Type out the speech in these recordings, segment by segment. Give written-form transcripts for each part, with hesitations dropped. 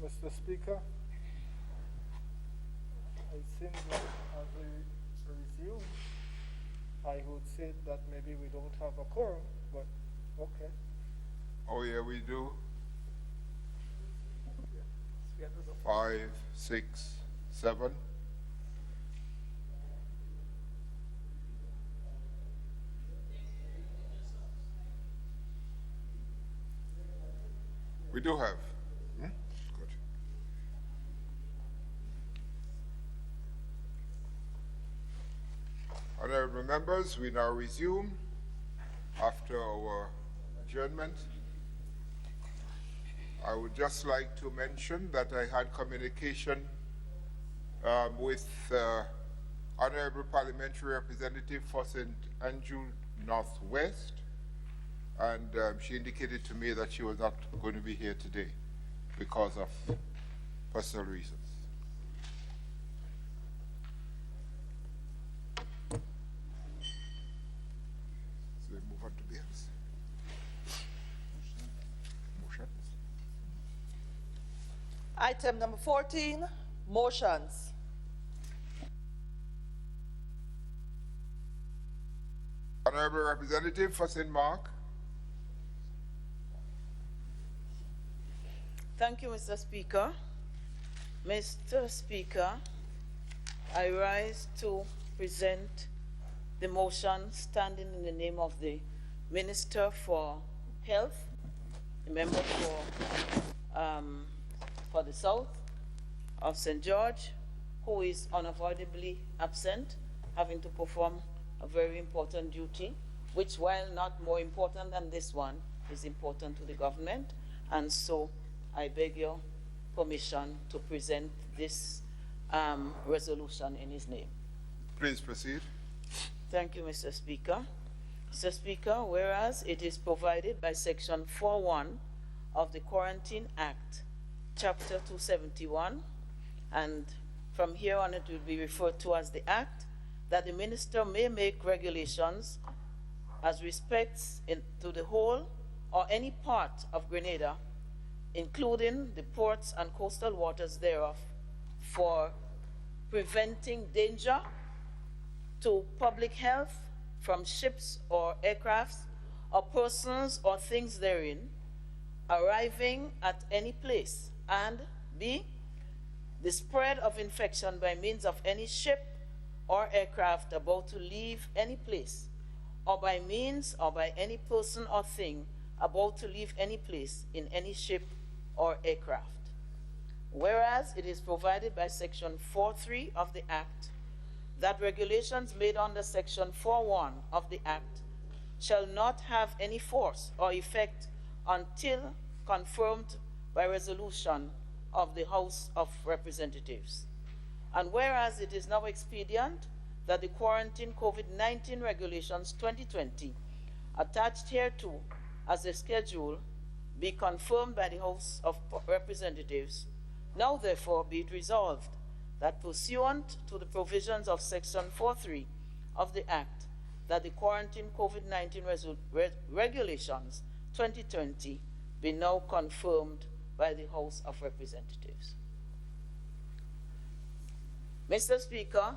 Mr. Speaker, it seems like as we resume, I would say that maybe we don't have a quorum, but okay. Oh, yeah, we do. 5, 6, 7. We do have. Good. Honorable members, we now resume after our adjournment. I would just like to mention that I had communication with Honorable Parliamentary Representative for St. Andrew Northwest, and she indicated to me that she was not going to be here today because of personal reasons. So we move on to bills. Motions. Item number 14, motions. Honorable Representative for St. Mark. Thank you, Mr. Speaker. Mr. Speaker, I rise to present the motion standing in the name of the Minister for Health, the member for the South of St. George, who is unavoidably absent, having to perform a very important duty, which, while not more important than this one, is important to the government. And so I beg your permission to present this resolution in his name. Please proceed. Thank you, Mr. Speaker. Mr. Speaker, whereas it is provided by Section 4.1 of the Quarantine Act, Chapter 271, and from here on it will be referred to as the Act, that the Minister may make regulations as respects to the whole or any part of Grenada, including the ports and coastal waters thereof, for preventing danger to public health from ships or aircrafts or persons or things therein arriving at any place, and B, the spread of infection by means of any ship or aircraft about to leave any place, or by means or by any person or thing about to leave any place in any ship or aircraft. Whereas it is provided by Section 4.3 of the Act that regulations made under Section 4.1 of the Act shall not have any force or effect until confirmed by resolution of the House of Representatives. And whereas it is now expedient that the Quarantine COVID-19 Regulations 2020 attached hereto as a schedule be confirmed by the House of Representatives, now therefore be it resolved that pursuant to the provisions of Section 4.3 of the Act, that the Quarantine COVID-19 Regulations 2020 be now confirmed by the House of Representatives. Mr. Speaker,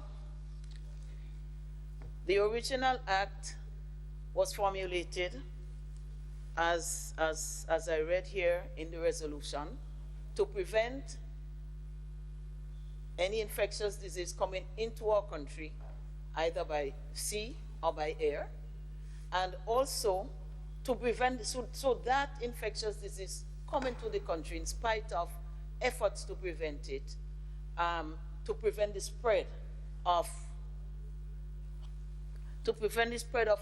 the original Act was formulated as I read here in the resolution, to prevent any infectious disease coming into our country, either by sea or by air, and also to prevent, so that infectious disease coming to the country in spite of efforts to prevent it, to prevent the spread of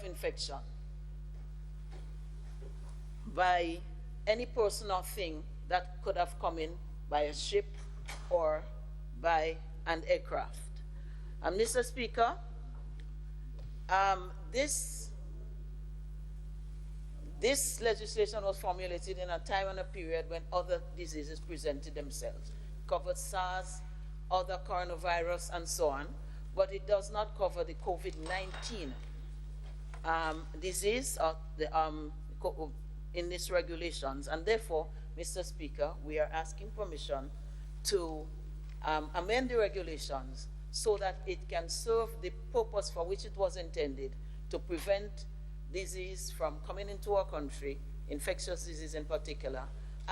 infection by any person or thing that could have come in by a ship or by an aircraft. Mr. Speaker, this legislation was formulated in a time and a period when other diseases presented themselves. Covered SARS, other coronavirus, and so on, but it does not cover the COVID-19 disease in these regulations, and therefore Mr. Speaker, we are asking permission to amend the regulations so that it can serve the purpose for which it was intended, to prevent disease from coming into our country, infectious disease in particular,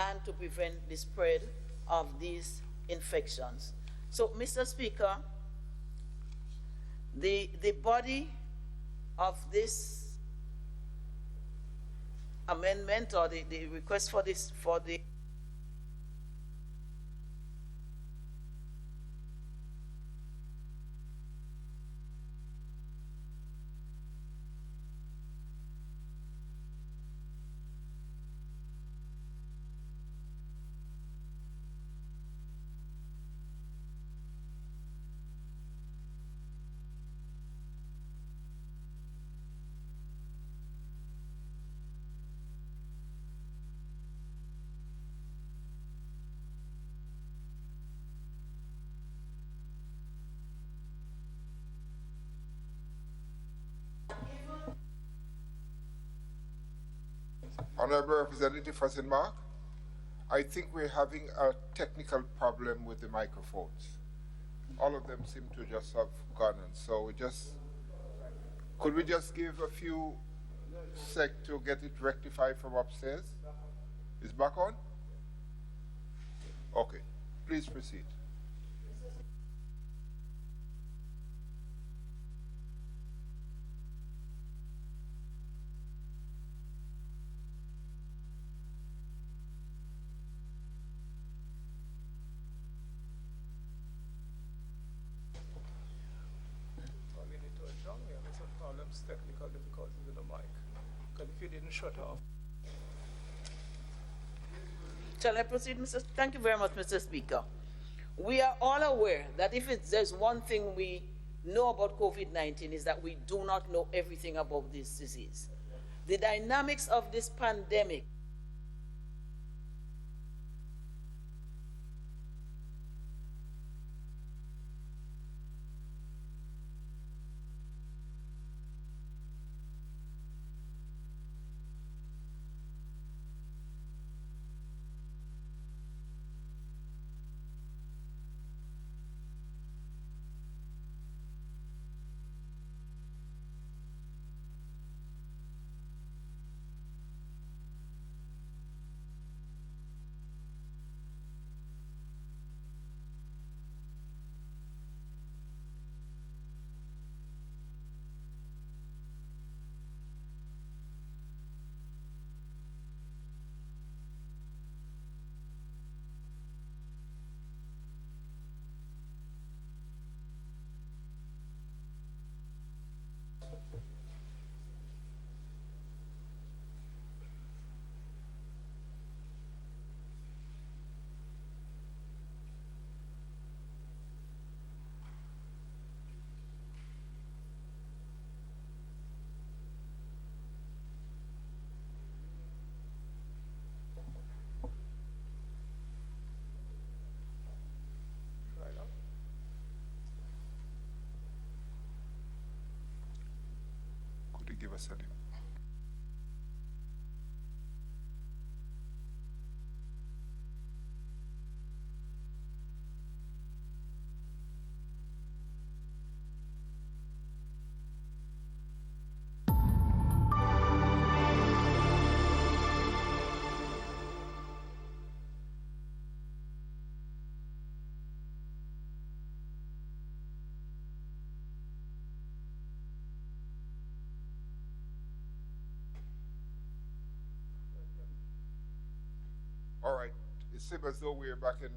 and to prevent the spread of these infections. So, Mr. Speaker, the body of this amendment, or the request for this, for the Honorable Representative for St. Mark, I think we're having a technical problem with the microphones. All of them seem to just have gone, and so could we just give a few sec to get it rectified from upstairs? Is back on? Okay, please proceed. We need to adjourn. We have some problems, technical difficulties with the mic. Because if you didn't shut off. Shall I proceed, Mr. Thank you very much, Mr. Speaker. We are all aware that if there's one thing we know about COVID-19 is that we do not know everything about this disease. The dynamics of this pandemic Could you give us a name? All right, it seems as though we're back in.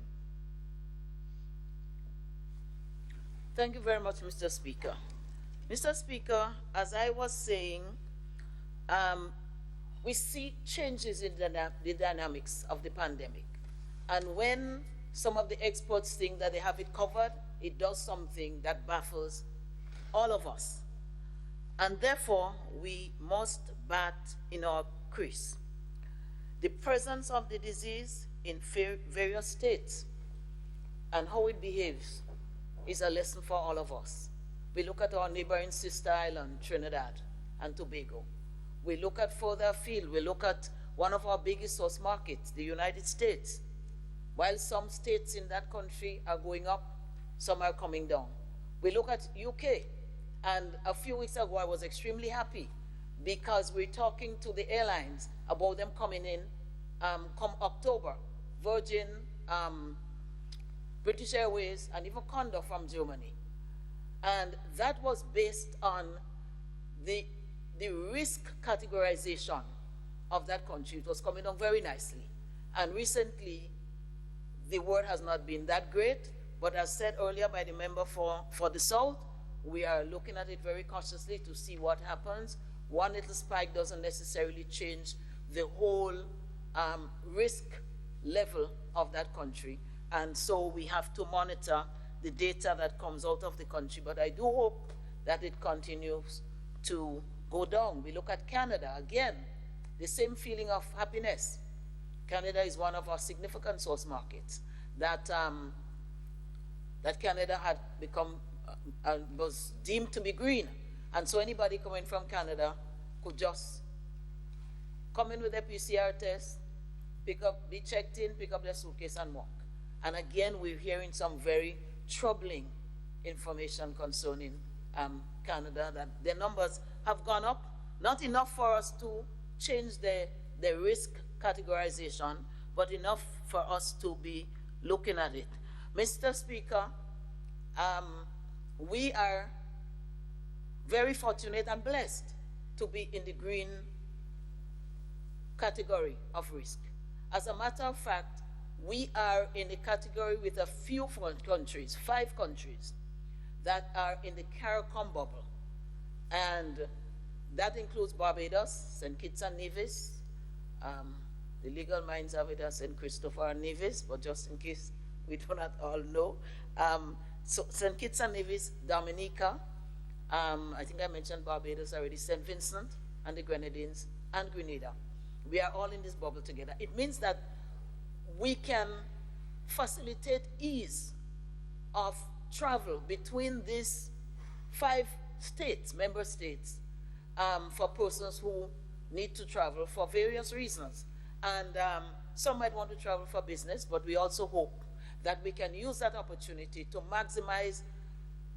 Thank you very much, Mr. Speaker. Mr. Speaker, as I was saying, we see changes in the dynamics of the pandemic. And when some of the experts think that they have it covered, it does something that baffles all of us. And therefore, we must bat in our crease. The presence of the disease in various states and how it behaves is a lesson for all of us. We look at our neighboring sister island, Trinidad and Tobago. We look at further afield, we look at one of our biggest source markets, the United States. While some states in that country are going up, some are coming down. We look at UK, and a few weeks ago I was extremely happy because we're talking to the airlines about them coming in come October. Virgin, British Airways, and even Condor from Germany. And that was based on the risk categorization of that country. It was coming on very nicely. And recently, the word has not been that great, but as said earlier by the member for the South, we are looking at it very cautiously to see what happens. One little spike doesn't necessarily change the whole risk level of that country. And so we have to monitor the data that comes out of the country. But I do hope that it continues to go down. We look at Canada, again, the same feeling of happiness. Canada is one of our significant source markets that Canada had become, was deemed to be green. And so anybody coming from Canada could just come in with their PCR test, be checked in, pick up their suitcase and walk. And again, we're hearing some very troubling information concerning Canada, that their numbers have gone up, not enough for us to change the risk categorization, but enough for us to be looking at it. Mr. Speaker, we are very fortunate and blessed to be in the green category of risk. As a matter of fact, we are in the category with a few countries, 5 countries, that are in the CARICOM bubble. And that includes Barbados, St. Kitts and Nevis, the legal minds have it as St. Christopher and Nevis, but just in case we do not all know. So St. Kitts and Nevis, Dominica, I think I mentioned Barbados already, St. Vincent and the Grenadines, and Grenada. We are all in this bubble together. It means that we can facilitate ease of travel between these 5 states, member states, for persons who need to travel for various reasons. And some might want to travel for business, but we also hope that we can use that opportunity to maximize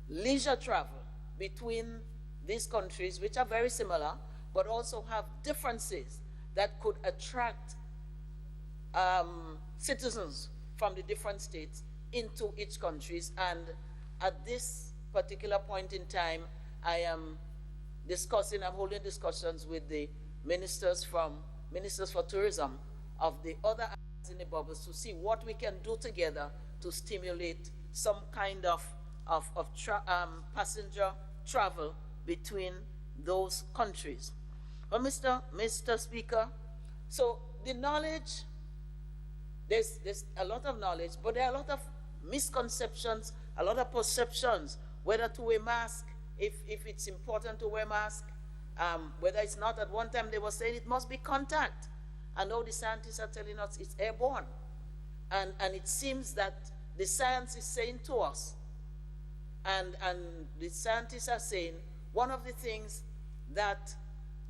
leisure travel between these countries, which are very similar, but also have differences that could attract citizens from the different states into each country. And at this particular point in time, I am I'm holding discussions with the ministers for tourism of the other islands in the bubbles to see what we can do together to stimulate some kind of passenger travel between those countries. Well, Mr. Speaker, so the knowledge, there's a lot of knowledge, but there are a lot of misconceptions, a lot of perceptions, whether to wear mask, if it's important to wear mask, whether it's not. At one time they were saying it must be contact, and now the scientists are telling us it's airborne. And it seems that the science is saying to us, and the scientists are saying, one of the things that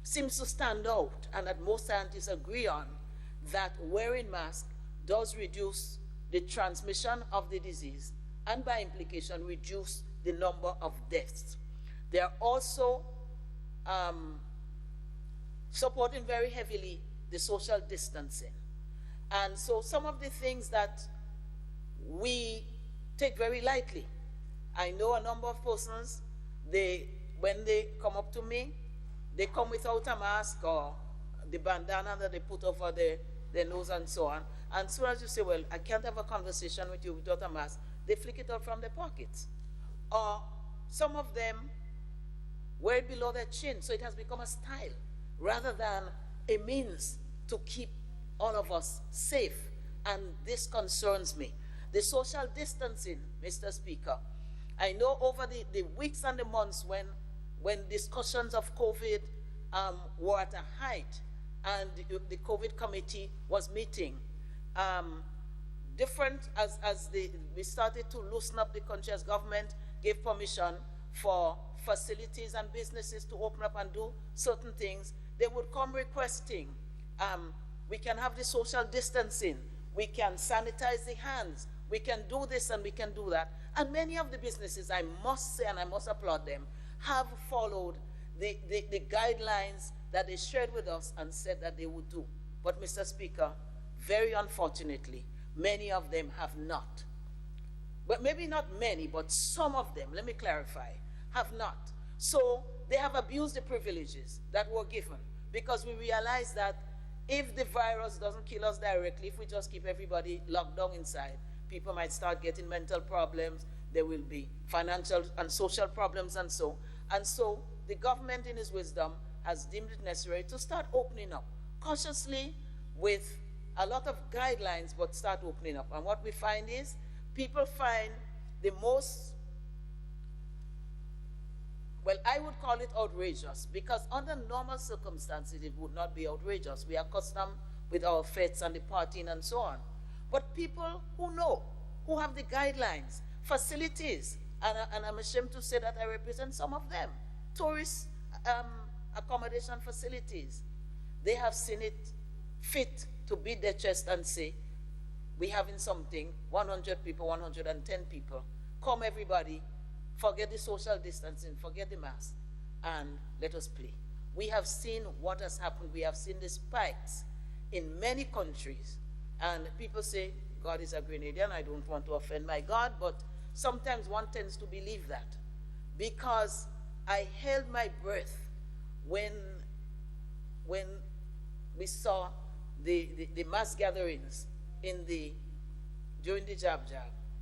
seems to stand out, and that most scientists agree on, that wearing masks does reduce the transmission of the disease, and by implication reduce the number of deaths. They are also supporting very heavily the social distancing. And so some of the things that we take very lightly, I know a number of persons, when they come up to me, they come without a mask or the bandana that they put over their nose and so on. And as soon as you say, well, I can't have a conversation with you without a mask, they flick it out from their pockets. Or some of them wear it below their chin, so it has become a style rather than a means to keep all of us safe. And this concerns me. The social distancing, Mr. Speaker, I know over the weeks and the months when discussions of COVID were at a height and the COVID committee was meeting, we started to loosen up the country as government gave permission for facilities and businesses to open up and do certain things, they would come requesting We can have the social distancing. We can sanitize the hands. We can do this and we can do that. And many of the businesses, I must say, and I must applaud them, have followed the guidelines that they shared with us and said that they would do. But Mr. Speaker, very unfortunately, many of them have not. But maybe not many, but some of them, let me clarify, have not. So they have abused the privileges that were given, because we realize that if the virus doesn't kill us directly, if we just keep everybody locked down inside, people might start getting mental problems, there will be financial and social problems and so. And so the government in its wisdom has deemed it necessary to start opening up, cautiously with a lot of guidelines, but start opening up. And what we find is, people find the most, well, I would call it outrageous, because under normal circumstances, it would not be outrageous. We are accustomed with our fetes and the partying and so on. But people who know, who have the guidelines, facilities, and I'm ashamed to say that I represent some of them, tourist accommodation facilities, they have seen it fit to beat their chest and say, we having something, 100 people, 110 people, come everybody, forget the social distancing, forget the mask, and let us play. We have seen what has happened. We have seen the spikes in many countries. And people say, God is a Grenadian. I don't want to offend my God, but sometimes one tends to believe that. Because I held my breath when we saw the mass gatherings during the jab.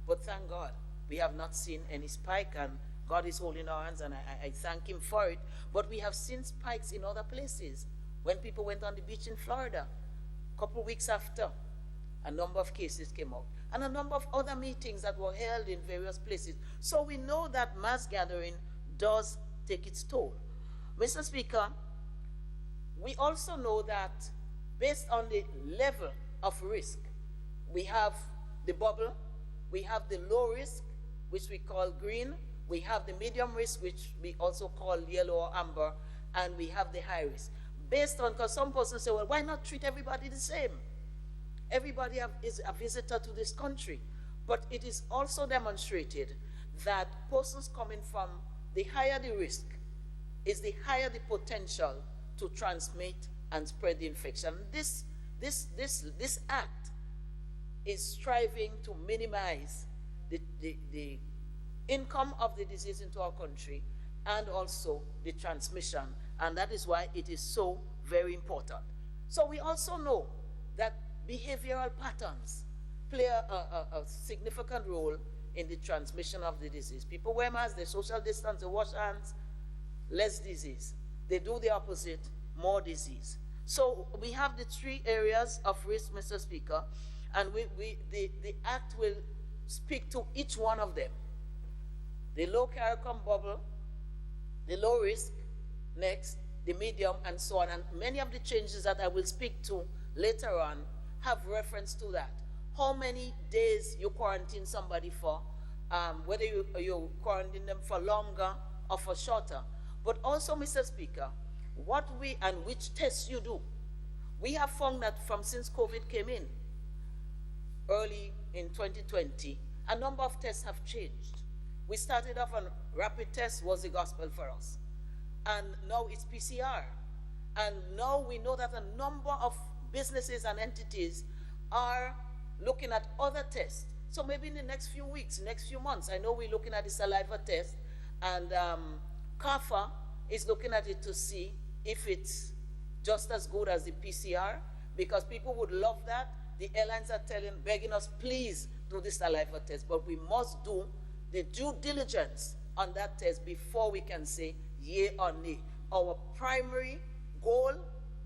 But thank God, we have not seen any spike, and God is holding our hands, and I thank him for it. But we have seen spikes in other places. When people went on the beach in Florida, a couple of weeks after, a number of cases came out, and a number of other meetings that were held in various places. So we know that mass gathering does take its toll. Mr. Speaker, we also know that based on the level of risk, we have the bubble, we have the low risk, which we call green, we have the medium risk, which we also call yellow or amber, and we have the high risk. Based on, because some persons say, well, why not treat everybody the same? Everybody is a visitor to this country. But it is also demonstrated that persons coming from the higher the risk is the higher the potential to transmit and spread the infection. This act is striving to minimize the income of the disease into our country and also the transmission. And that is why it is so very important. So we also know that behavioral patterns play a significant role in the transmission of the disease. People wear masks, they social distance, they wash hands, less disease. They do the opposite, more disease. So we have the three areas of risk, Mr. Speaker, and the Act will speak to each one of them. The low CARICOM bubble, the low risk, next, the medium, and so on. And many of the changes that I will speak to later on have reference to that. How many days you quarantine somebody for, whether you quarantine them for longer or for shorter. But also, Mr. Speaker, and which tests you do. We have found that since COVID came in, early in 2020, a number of tests have changed. We started off on rapid tests was the gospel for us. And now it's PCR. And now we know that a number of businesses and entities are looking at other tests. So maybe in the next few weeks, next few months, I know we're looking at the saliva test, and CAFA is looking at it to see if it's just as good as the PCR, because people would love that. The airlines are begging us, please do the saliva test, but we must do the due diligence on that test before we can say yea or nay. Our primary goal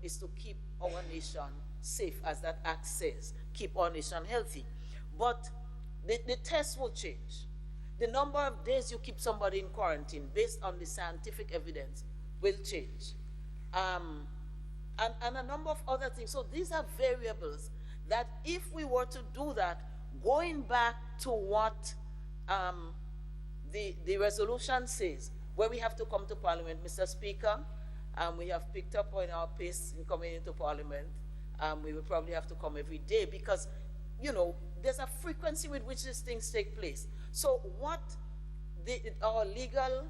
is to keep our nation safe, as that act says, keep our nation healthy. But the test will change. The number of days you keep somebody in quarantine based on the scientific evidence will change. And a number of other things. So these are variables that if we were to do that, going back to what the resolution says, where we have to come to Parliament, Mr. Speaker, we have picked up on our pace in coming into Parliament. we will probably have to come every day because, there's a frequency with which these things take place. So what our legal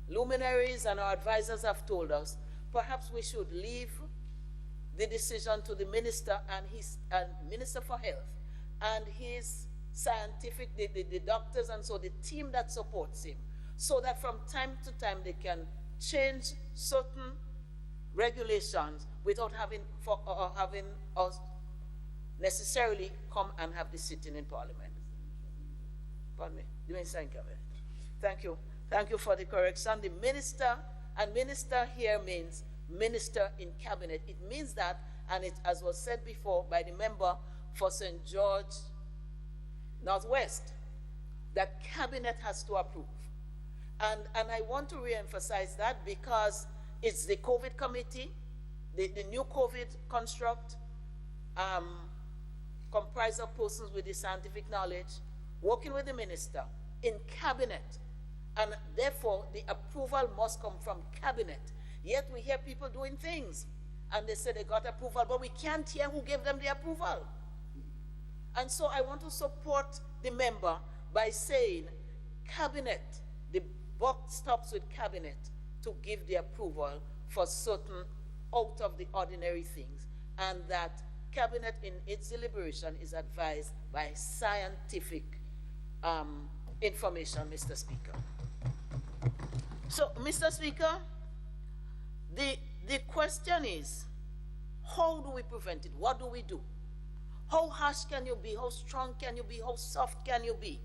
luminaries and our advisors have told us, perhaps we should leave the decision to the minister and Minister for Health and his scientific, the doctors and so the team that supports him, so that from time to time they can change certain regulations without having us necessarily come and have the sitting in Parliament. Pardon me. Thank you. Thank you for the correction. The minister, and minister here means minister in cabinet. It means that, and it, as was said before by the member for St. George Northwest, that cabinet has to approve. And I want to re-emphasize that because it's the COVID committee, the new COVID construct, comprised of persons with the scientific knowledge, working with the minister in cabinet, and therefore the approval must come from cabinet. Yet we hear people doing things, and they say they got approval, but we can't hear who gave them the approval. And so I want to support the member by saying cabinet, the buck stops with cabinet to give the approval for certain out of the ordinary things, and that cabinet in its deliberation is advised by scientific information, Mr. Speaker. So, Mr. Speaker, the question is, how do we prevent it? What do we do? How harsh can you be? How strong can you be? How soft can you be?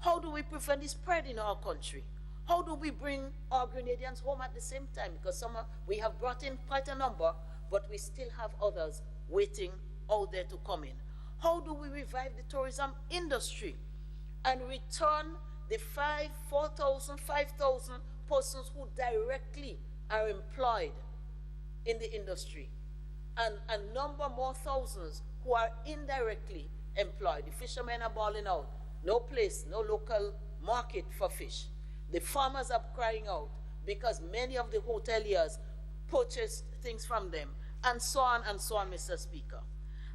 How do we prevent the spread in our country? How do we bring our Grenadians home at the same time? Because we have brought in quite a number, but we still have others waiting out there to come in. How do we revive the tourism industry and return the 4,000, 5,000 persons who directly are employed in the industry, and a number more thousands who are indirectly employed? The fishermen are balling out. No place, no local market for fish. The farmers are crying out because many of the hoteliers purchased things from them, and so on, Mr. Speaker.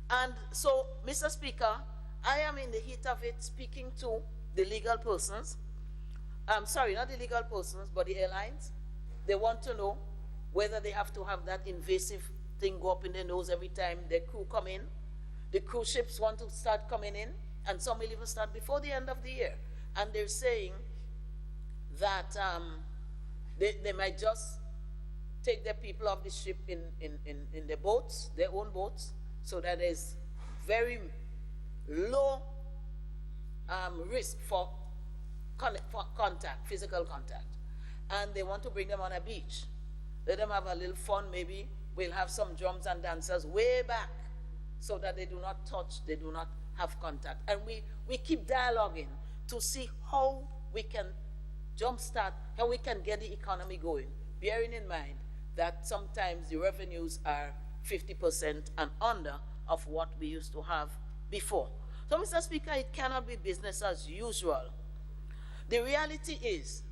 And so, Mr. Speaker, I am in the heat of it speaking to the legal persons. I'm sorry, not the legal persons, but the airlines. They want to know whether they have to have that invasive thing go up in their nose every time their crew come in. The cruise ships want to start coming in, and some will even start before the end of the year. And they're saying that they might just take their people off the ship in their boats, their own boats, so that there's very low risk for contact, physical contact. And they want to bring them on a beach. Let them have a little fun, maybe. We'll have some drums and dancers way back so that they do not touch, they do not have contact. And we keep dialoguing to see how we can jumpstart, how we can get the economy going, bearing in mind that sometimes the revenues are 50% and under of what we used to have before. So, Mr. Speaker, it cannot be business as usual. The reality is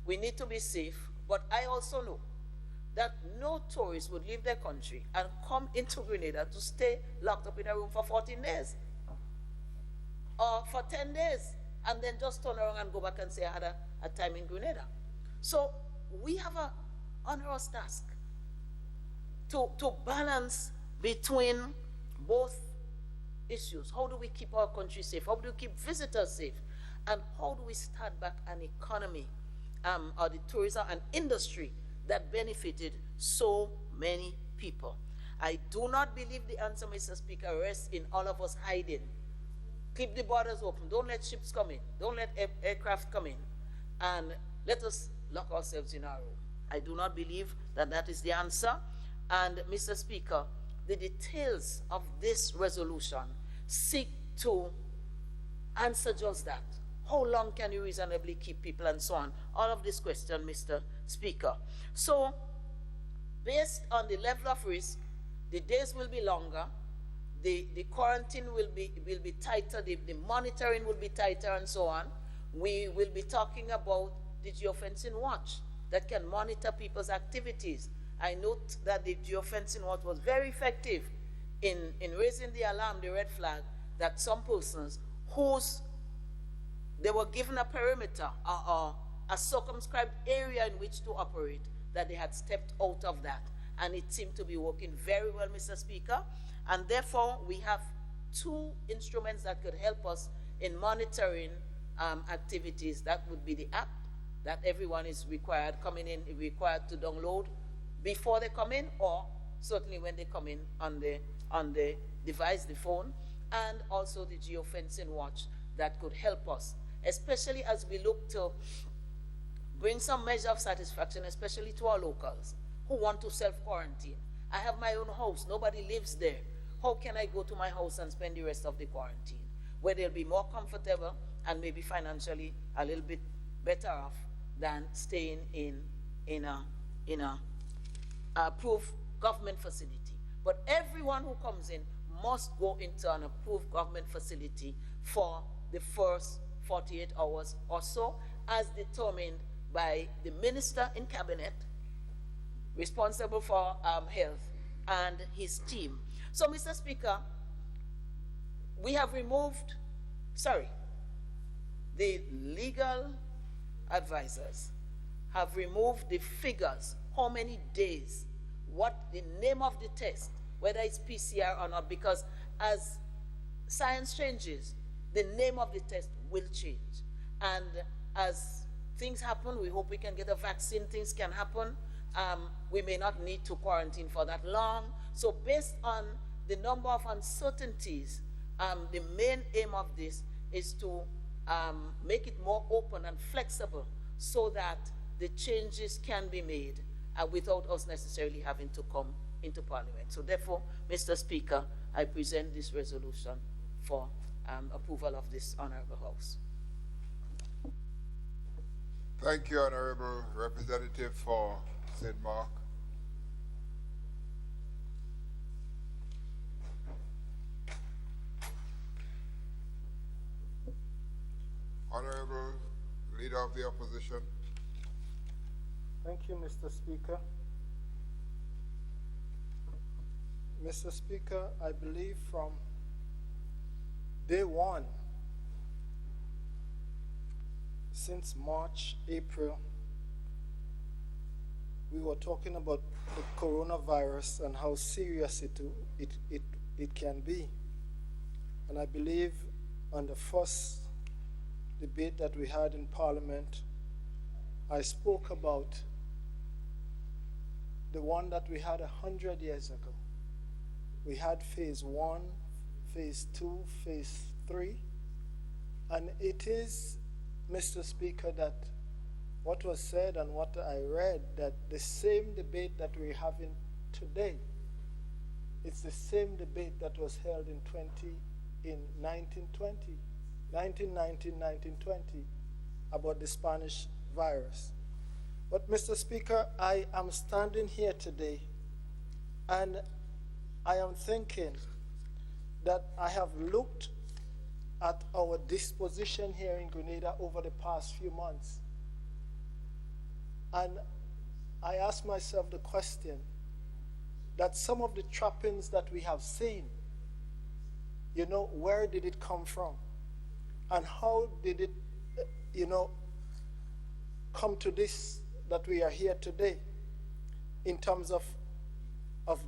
we need to be safe, but I also know that no tourist would leave their country and come into Grenada to stay locked up in a room for 14 days or for 10 days and then just turn around and go back and say I had a time in Grenada. So we have an onerous task to balance between both issues. How do we keep our country safe? How do we keep visitors safe? And how do we start back an economy or the tourism and industry that benefited so many people? I do not believe the answer, Mr. Speaker, rests in all of us hiding. Keep the borders open. Don't let ships come in. Don't let aircraft come in. And let us lock ourselves in our room. I do not believe that that is the answer. And, Mr. Speaker, the details of this resolution seek to answer just that. How long can you reasonably keep people and so on? All of this question, Mr. Speaker. So, based on the level of risk, the days will be longer, the quarantine will be tighter, the monitoring will be tighter and so on. We will be talking about the geofencing watch that can monitor people's activities I note that the geofencing was very effective in raising the alarm, the red flag, that some persons they were given a perimeter or a circumscribed area in which to operate, that they had stepped out of that. And it seemed to be working very well, Mr. Speaker. And therefore, we have two instruments that could help us in monitoring activities. That would be the app that everyone is required to download before they come in, or certainly when they come in on the device, the phone, and also the geofencing watch that could help us, especially as we look to bring some measure of satisfaction, especially to our locals who want to self-quarantine. I have my own house, nobody lives there. How can I go to my house and spend the rest of the quarantine, where they'll be more comfortable and maybe financially a little bit better off than staying in a approved government facility? But everyone who comes in must go into an approved government facility for the first 48 hours or so, as determined by the minister in cabinet responsible for health and his team. So, Mr. Speaker, we have the legal advisors have removed the figures, how many days, what the name of the test, whether it's PCR or not, because as science changes, the name of the test will change. And as things happen, we hope we can get a vaccine, things can happen. We may not need to quarantine for that long. So based on the number of uncertainties, the main aim of this is to make it more open and flexible so that the changes can be made without us necessarily having to come into Parliament. So therefore, Mr. Speaker, I present this resolution for approval of this Honorable House. Thank you, Honorable Representative for St. Mark. Honorable Leader of the Opposition. Thank you, Mr. Speaker. Mr. Speaker, I believe from day one, since March, April, we were talking about the coronavirus and how serious it can be. And I believe on the first debate that we had in Parliament, I spoke about the one that we had 100 years ago. We had phase 1, phase 2, phase 3, and it is, Mr. Speaker, that what was said and what I read, that the same debate that we're having today, it's the same debate that was held in 1920, 1920, about the Spanish virus. But Mr. Speaker, I am standing here today and I am thinking that I have looked at our disposition here in Grenada over the past few months. And I ask myself the question that some of the trappings that we have seen, where did it come from? And how did it, come to this, that we are here today in terms of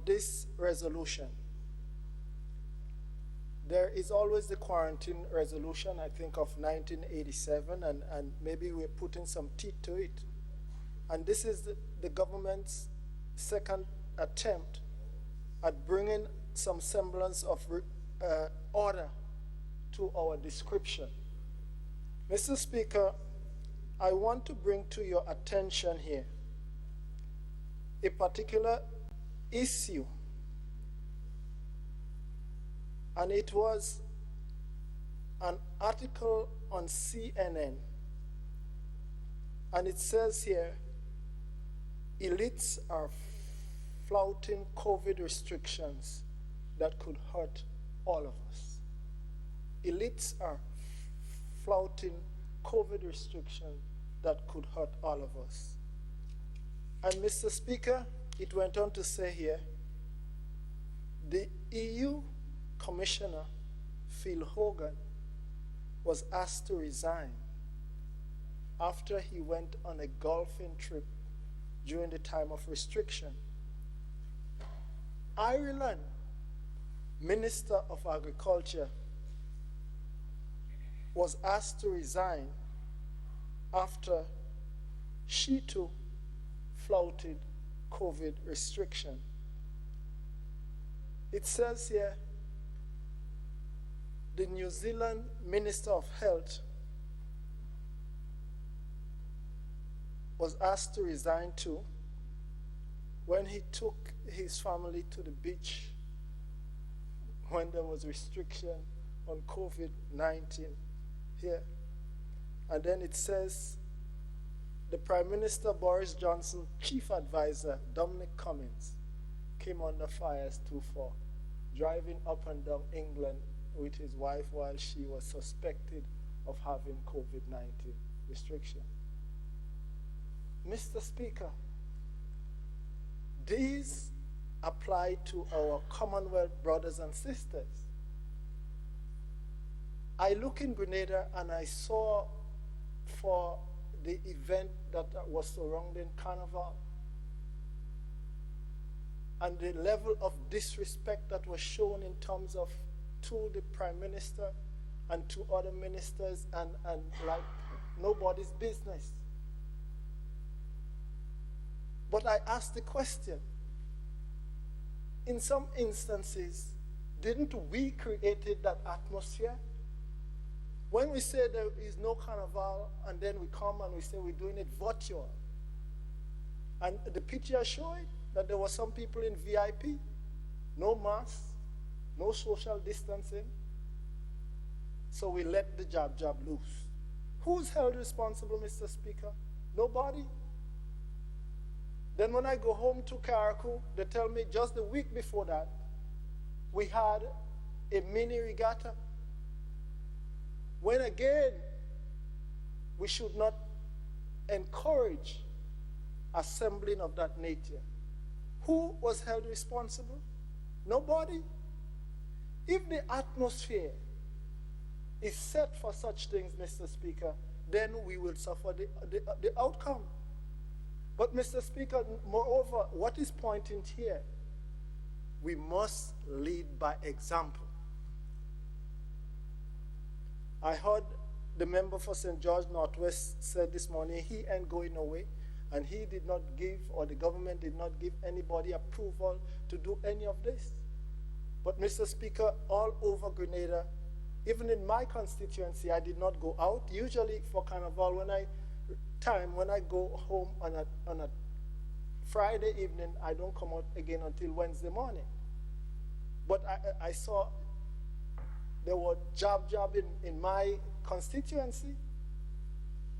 this resolution? There is always the quarantine resolution, I think, of 1987, and maybe we're putting some teeth to it. And this is the government's second attempt at bringing some semblance of order to our description. Mr. Speaker, I want to bring to your attention here a particular issue, and it was an article on CNN, and it says here, elites are flouting COVID restrictions that could hurt all of us. Elites are flouting COVID restrictions that could hurt all of us. And Mr. Speaker, it went on to say here, the EU Commissioner, Phil Hogan, was asked to resign after he went on a golfing trip during the time of restriction. Ireland Minister of Agriculture was asked to resign after she too flouted COVID restriction. It says here, the New Zealand Minister of Health was asked to resign too when he took his family to the beach when there was restriction on COVID-19 here. And then it says, the Prime Minister Boris Johnson, Chief Advisor Dominic Cummings, came under fire as too for driving up and down England with his wife while she was suspected of having COVID-19 restriction. Mr. Speaker, these apply to our Commonwealth brothers and sisters. I look in Grenada and I saw for the event that was surrounding Carnival and the level of disrespect that was shown in terms of to the Prime Minister and to other ministers and like nobody's business. But I asked the question, in some instances, didn't we create that atmosphere? When we say there is no carnival, and then we come and we say we're doing it virtual, and the picture showed that there were some people in VIP, no mask, no social distancing, so we let the jab loose. Who's held responsible, Mr. Speaker? Nobody. Then when I go home to Carriacou, they tell me just the week before that, we had a mini regatta. When again, we should not encourage assembling of that nature. Who was held responsible? Nobody. If the atmosphere is set for such things, Mr. Speaker, then we will suffer the outcome. But, Mr. Speaker, moreover, what is pointing here, we must lead by example. I heard the member for St. George Northwest said this morning he ain't going away, and he did not give, or the government did not give anybody approval to do any of this. But, Mr. Speaker, all over Grenada, even in my constituency, I did not go out. Usually for Carnival, when I go home on a Friday evening, I don't come out again until Wednesday morning. But I saw there were jab in my constituency.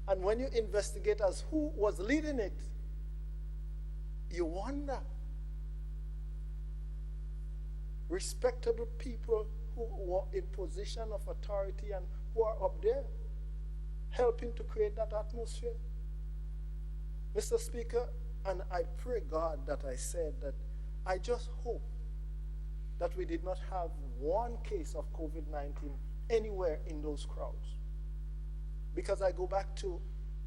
And when you investigate as who was leading it, you wonder. Respectable people who were in position of authority and who are up there helping to create that atmosphere. Mr. Speaker, and I pray God that I said that I just hope that we did not have one case of COVID-19 anywhere in those crowds. Because I go back to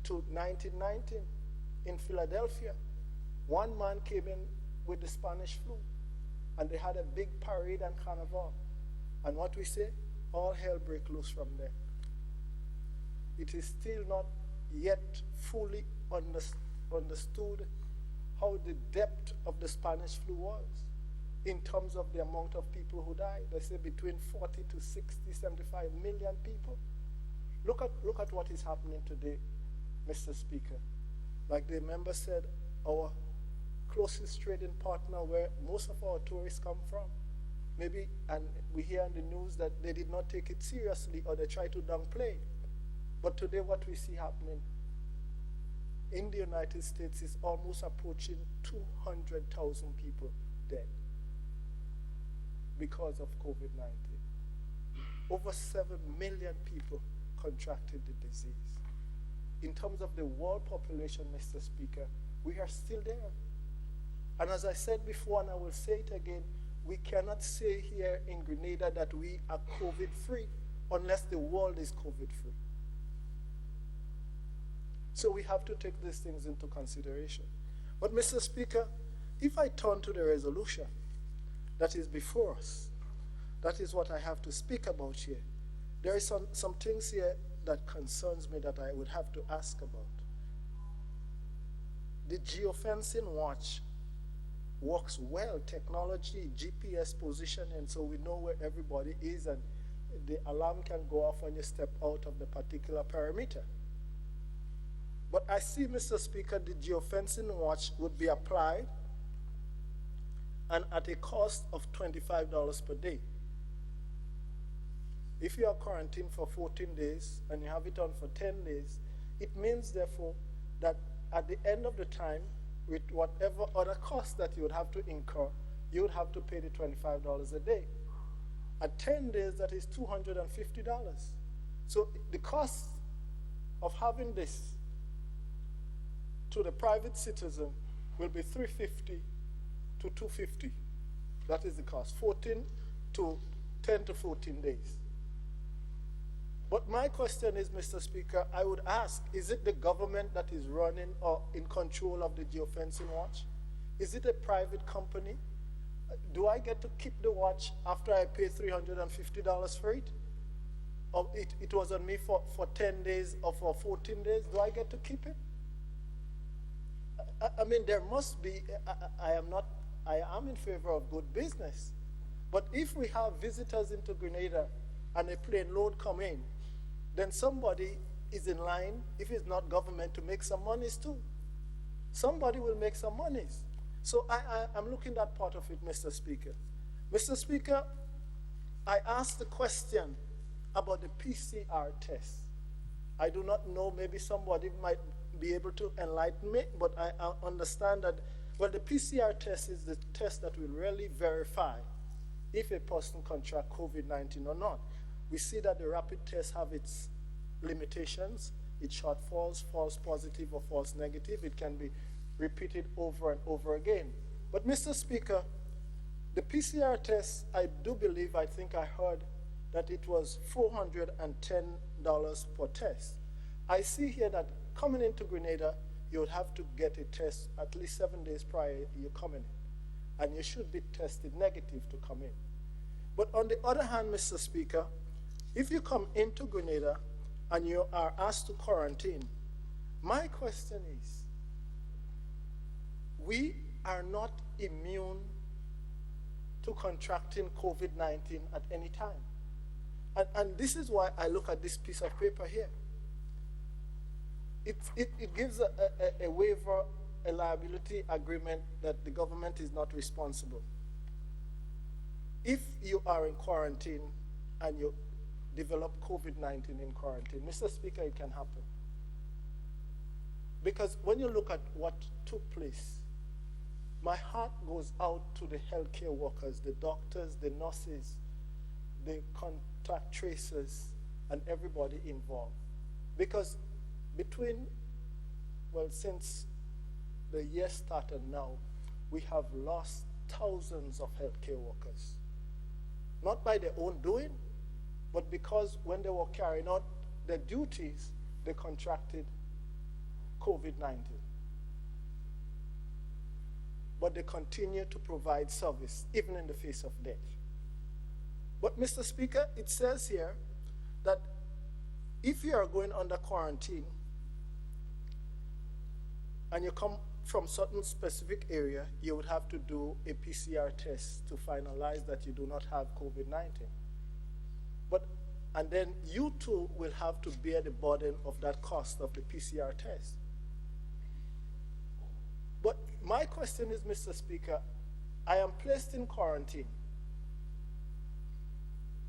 1919 in Philadelphia. One man came in with the Spanish flu, and they had a big parade and carnival. And what we say? All hell break loose from there. It is still not yet fully understood how the depth of the Spanish flu was in terms of the amount of people who died. They say between 40 to 60, 75 million people. Look at what is happening today, Mr. Speaker. Like the member said, our closest trading partner where most of our tourists come from. Maybe, and we hear in the news that they did not take it seriously or they try to downplay. But today what we see happening in the United States is almost approaching 200,000 people dead because of COVID-19. Over 7 million people contracted the disease. In terms of the world population, Mr. Speaker, we are still there. And as I said before, and I will say it again, we cannot say here in Grenada that we are COVID-free unless the world is COVID-free. So we have to take these things into consideration. But Mr. Speaker, if I turn to the resolution that is before us, that is what I have to speak about here. There are some things here that concerns me that I would have to ask about. The geofencing watch works well, technology, GPS positioning, so we know where everybody is and the alarm can go off when you step out of the particular perimeter. But I see, Mr. Speaker, the geofencing watch would be applied and at a cost of $25 per day. If you are quarantined for 14 days and you have it on for 10 days, it means, therefore, that at the end of the time, with whatever other cost that you would have to incur, you would have to pay the $25 a day. At 10 days, that is $250. So the cost of having this to the private citizen will be $350 to $250. That is the cost, 10 to 14 days. But my question is, Mr. Speaker, I would ask, is it the government that is running or in control of the geofencing watch? Is it a private company? Do I get to keep the watch after I pay $350 for it? Or it was on me for 10 days or for 14 days? Do I get to keep it? I mean, there must be, I am in favor of good business. But if we have visitors into Grenada and a plane load come in, then somebody is in line, if it's not government, to make some monies too. Somebody will make some monies. So I'm looking at part of it, Mr. Speaker. Mr. Speaker, I asked the question about the PCR test. I do not know, maybe somebody might be able to enlighten me, but I understand that, well, the PCR test is the test that will really verify if a person contract COVID-19 or not. We see that the rapid tests have its limitations, its shortfalls, false positive or false negative. It can be repeated over and over again. But Mr. Speaker, the PCR test, I think I heard that it was $410 per test. I see here that coming into Grenada, you would have to get a test at least 7 days prior you coming in. And you should be tested negative to come in. But on the other hand, Mr. Speaker, if you come into Grenada and you are asked to quarantine, my question is, we are not immune to contracting COVID-19 at any time. And this is why I look at this piece of paper here. It gives a waiver, a liability agreement that the government is not responsible. If you are in quarantine and you develop COVID-19 in quarantine, Mr. Speaker, it can happen. Because when you look at what took place, my heart goes out to the healthcare workers, the doctors, the nurses, the contact tracers, and everybody involved. Because since the year started now, we have lost thousands of healthcare workers. Not by their own doing, but because when they were carrying out their duties, they contracted COVID-19. But they continue to provide service, even in the face of death. But Mr. Speaker, it says here that if you are going under quarantine and you come from certain specific area, you would have to do a PCR test to finalize that you do not have COVID-19. And then you too will have to bear the burden of that cost of the PCR test. But my question is, Mr. Speaker, I am placed in quarantine.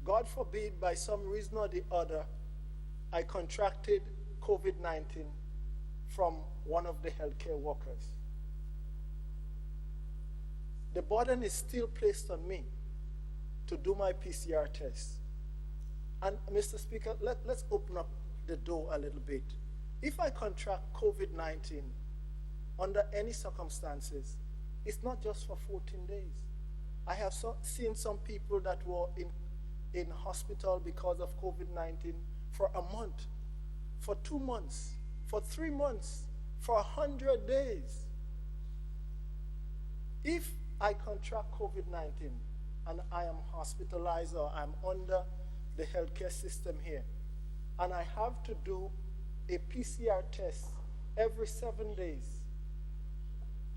God forbid, by some reason or the other, I contracted COVID-19 from one of the healthcare workers. The burden is still placed on me to do my PCR test. And Mr. Speaker, let's open up the door a little bit. If I contract COVID-19 under any circumstances, it's not just for 14 days. I have seen some people that were in hospital because of COVID-19 for a month, for 2 months, for 3 months, for 100 days. If I contract COVID-19 and I am hospitalized or I'm under the healthcare system here, and I have to do a PCR test every 7 days,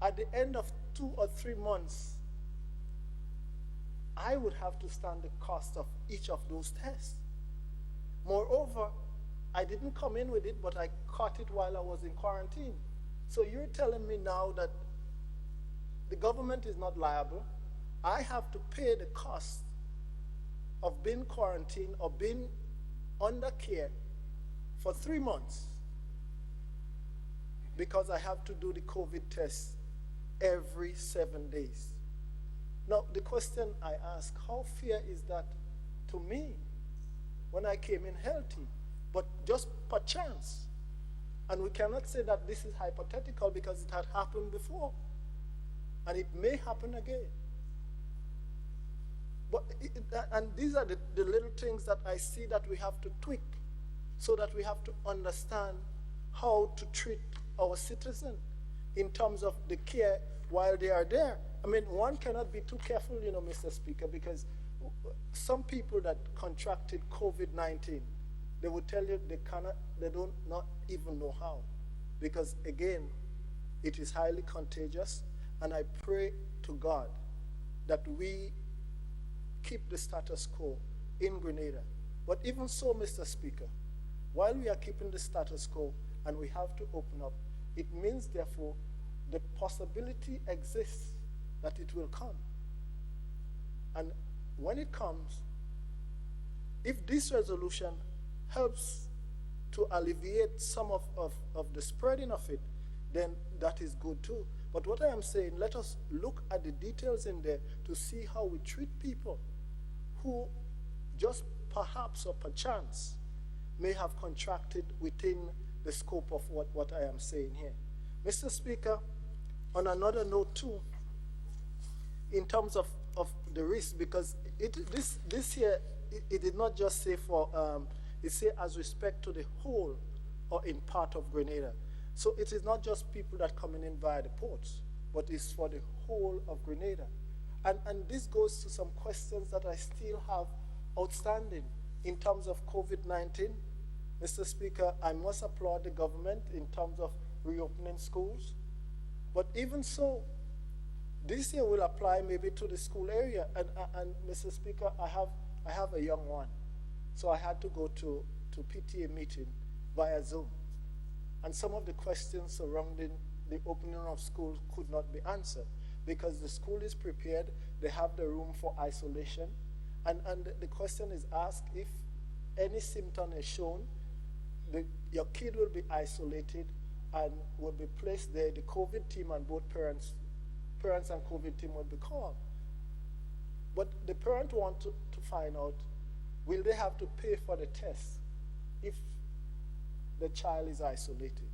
at the end of 2 or 3 months, I would have to stand the cost of each of those tests. Moreover, I didn't come in with it, but I caught it while I was in quarantine. So you're telling me now that the government is not liable. I have to pay the cost of being quarantined or being under care for 3 months because I have to do the COVID test every 7 days. Now, the question I ask, how fair is that to me when I came in healthy, but just perchance? And we cannot say that this is hypothetical because it had happened before, and it may happen again. But and these are the little things that I see that we have to tweak so that we have to understand how to treat our citizens in terms of the care while they are there. I mean, one cannot be too careful, you know, Mr. Speaker, because some people that contracted COVID-19, they would tell you they don't not even know how. Because again, it is highly contagious, and I pray to God that we keep the status quo in Grenada. But even so, Mr. Speaker, while we are keeping the status quo and we have to open up, it means, therefore, the possibility exists that it will come. And when it comes, if this resolution helps to alleviate some of the spreading of it, then that is good too. But what I am saying, let us look at the details in there to see how we treat people who just perhaps or perchance may have contracted within the scope of what I am saying here. Mr. Speaker, on another note too, in terms of the risk, because this here, it did not just say for, it say as respect to the whole or in part of Grenada. So it is not just people that coming in via the ports, but it's for the whole of Grenada. And this goes to some questions that I still have outstanding in terms of COVID-19. Mr. Speaker, I must applaud the government in terms of reopening schools. But even so, this year will apply maybe to the school area. And Mr. Speaker, I have a young one. So I had to go to PTA meeting via Zoom. And some of the questions surrounding the opening of schools could not be answered because the school is prepared, they have the room for isolation. And the question is asked, if any symptom is shown, your kid will be isolated and will be placed there. The COVID team and both parents and COVID team will be called. But the parent want to find out, will they have to pay for the test if the child is isolated?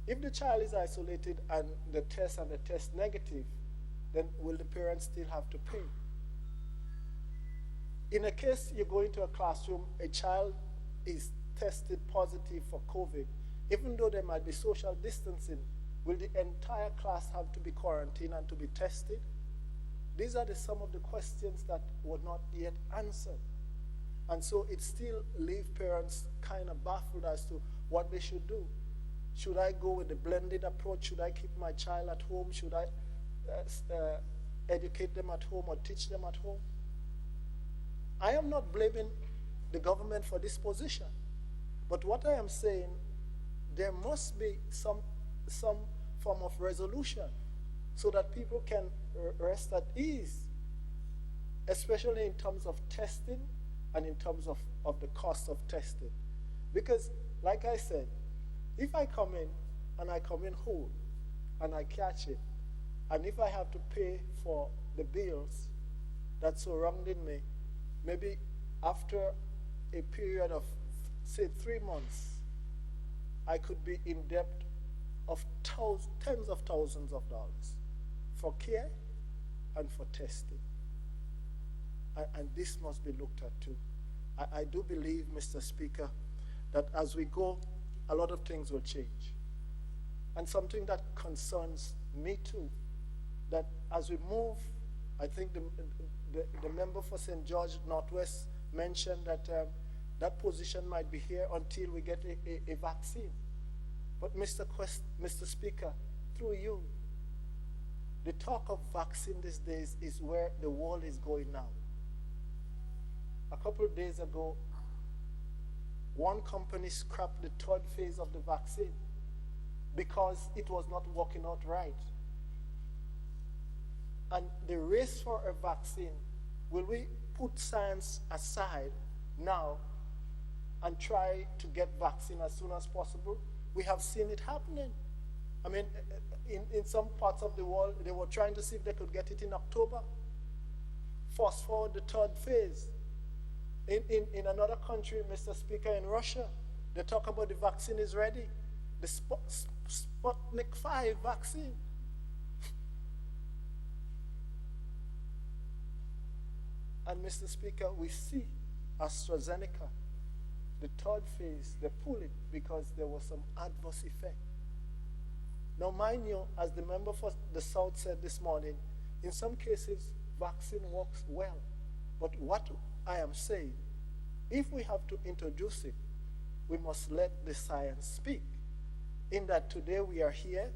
If the child is isolated and the test negative, then will the parents still have to pay? In a case you go into a classroom, a child is tested positive for COVID, even though there might be social distancing, will the entire class have to be quarantined and to be tested? These are some of the questions that were not yet answered. And so it still leaves parents kind of baffled as to what they should do. Should I go with the blended approach? Should I keep my child at home? Should I educate them at home or teach them at home? I am not blaming the government for this position. But what I am saying, there must be some form of resolution so that people can rest at ease, especially in terms of testing and in terms of the cost of testing. Because, like I said, if I come in and I come in whole and I catch it, and if I have to pay for the bills that surrounding me, maybe after a period of, say, 3 months, I could be in debt of tens of thousands of dollars. for care and for testing. And this must be looked at too. I do believe, Mr. Speaker, that as we go, a lot of things will change. And something that concerns me too, that as we move, I think the member for St. George Northwest mentioned that that position might be here until we get a vaccine. But Mr. Speaker, through you, the talk of vaccine these days is where the world is going now. A couple of days ago, one company scrapped the third phase of the vaccine because it was not working out right. And the race for a vaccine, will we put science aside now and try to get vaccine as soon as possible? We have seen it happening. I mean, in some parts of the world, they were trying to see if they could get it in October. Fast forward the third phase. In another country, Mr. Speaker, in Russia, they talk about the vaccine is ready. The Sputnik 5 vaccine. And Mr. Speaker, we see AstraZeneca, the third phase, they pull it because there was some adverse effect. Now, mind you, as the member for the South said this morning, in some cases, vaccine works well. But what I am saying, if we have to introduce it, we must let the science speak. In that today we are here,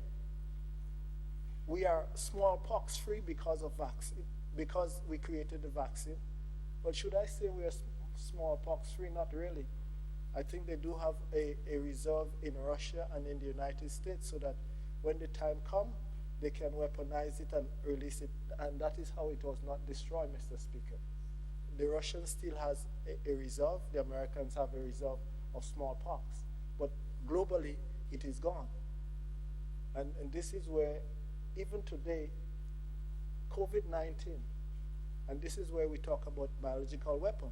we are smallpox free because of vaccine, because we created the vaccine. But should I say we are smallpox free? Not really. I think they do have a reserve in Russia and in the United States so that when the time comes, they can weaponize it and release it. And that is how it was not destroyed, Mr. Speaker. The Russians still has a reserve. The Americans have a reserve of smallpox. But globally, it is gone. And this is where, even today, COVID-19, and this is where we talk about biological weapons.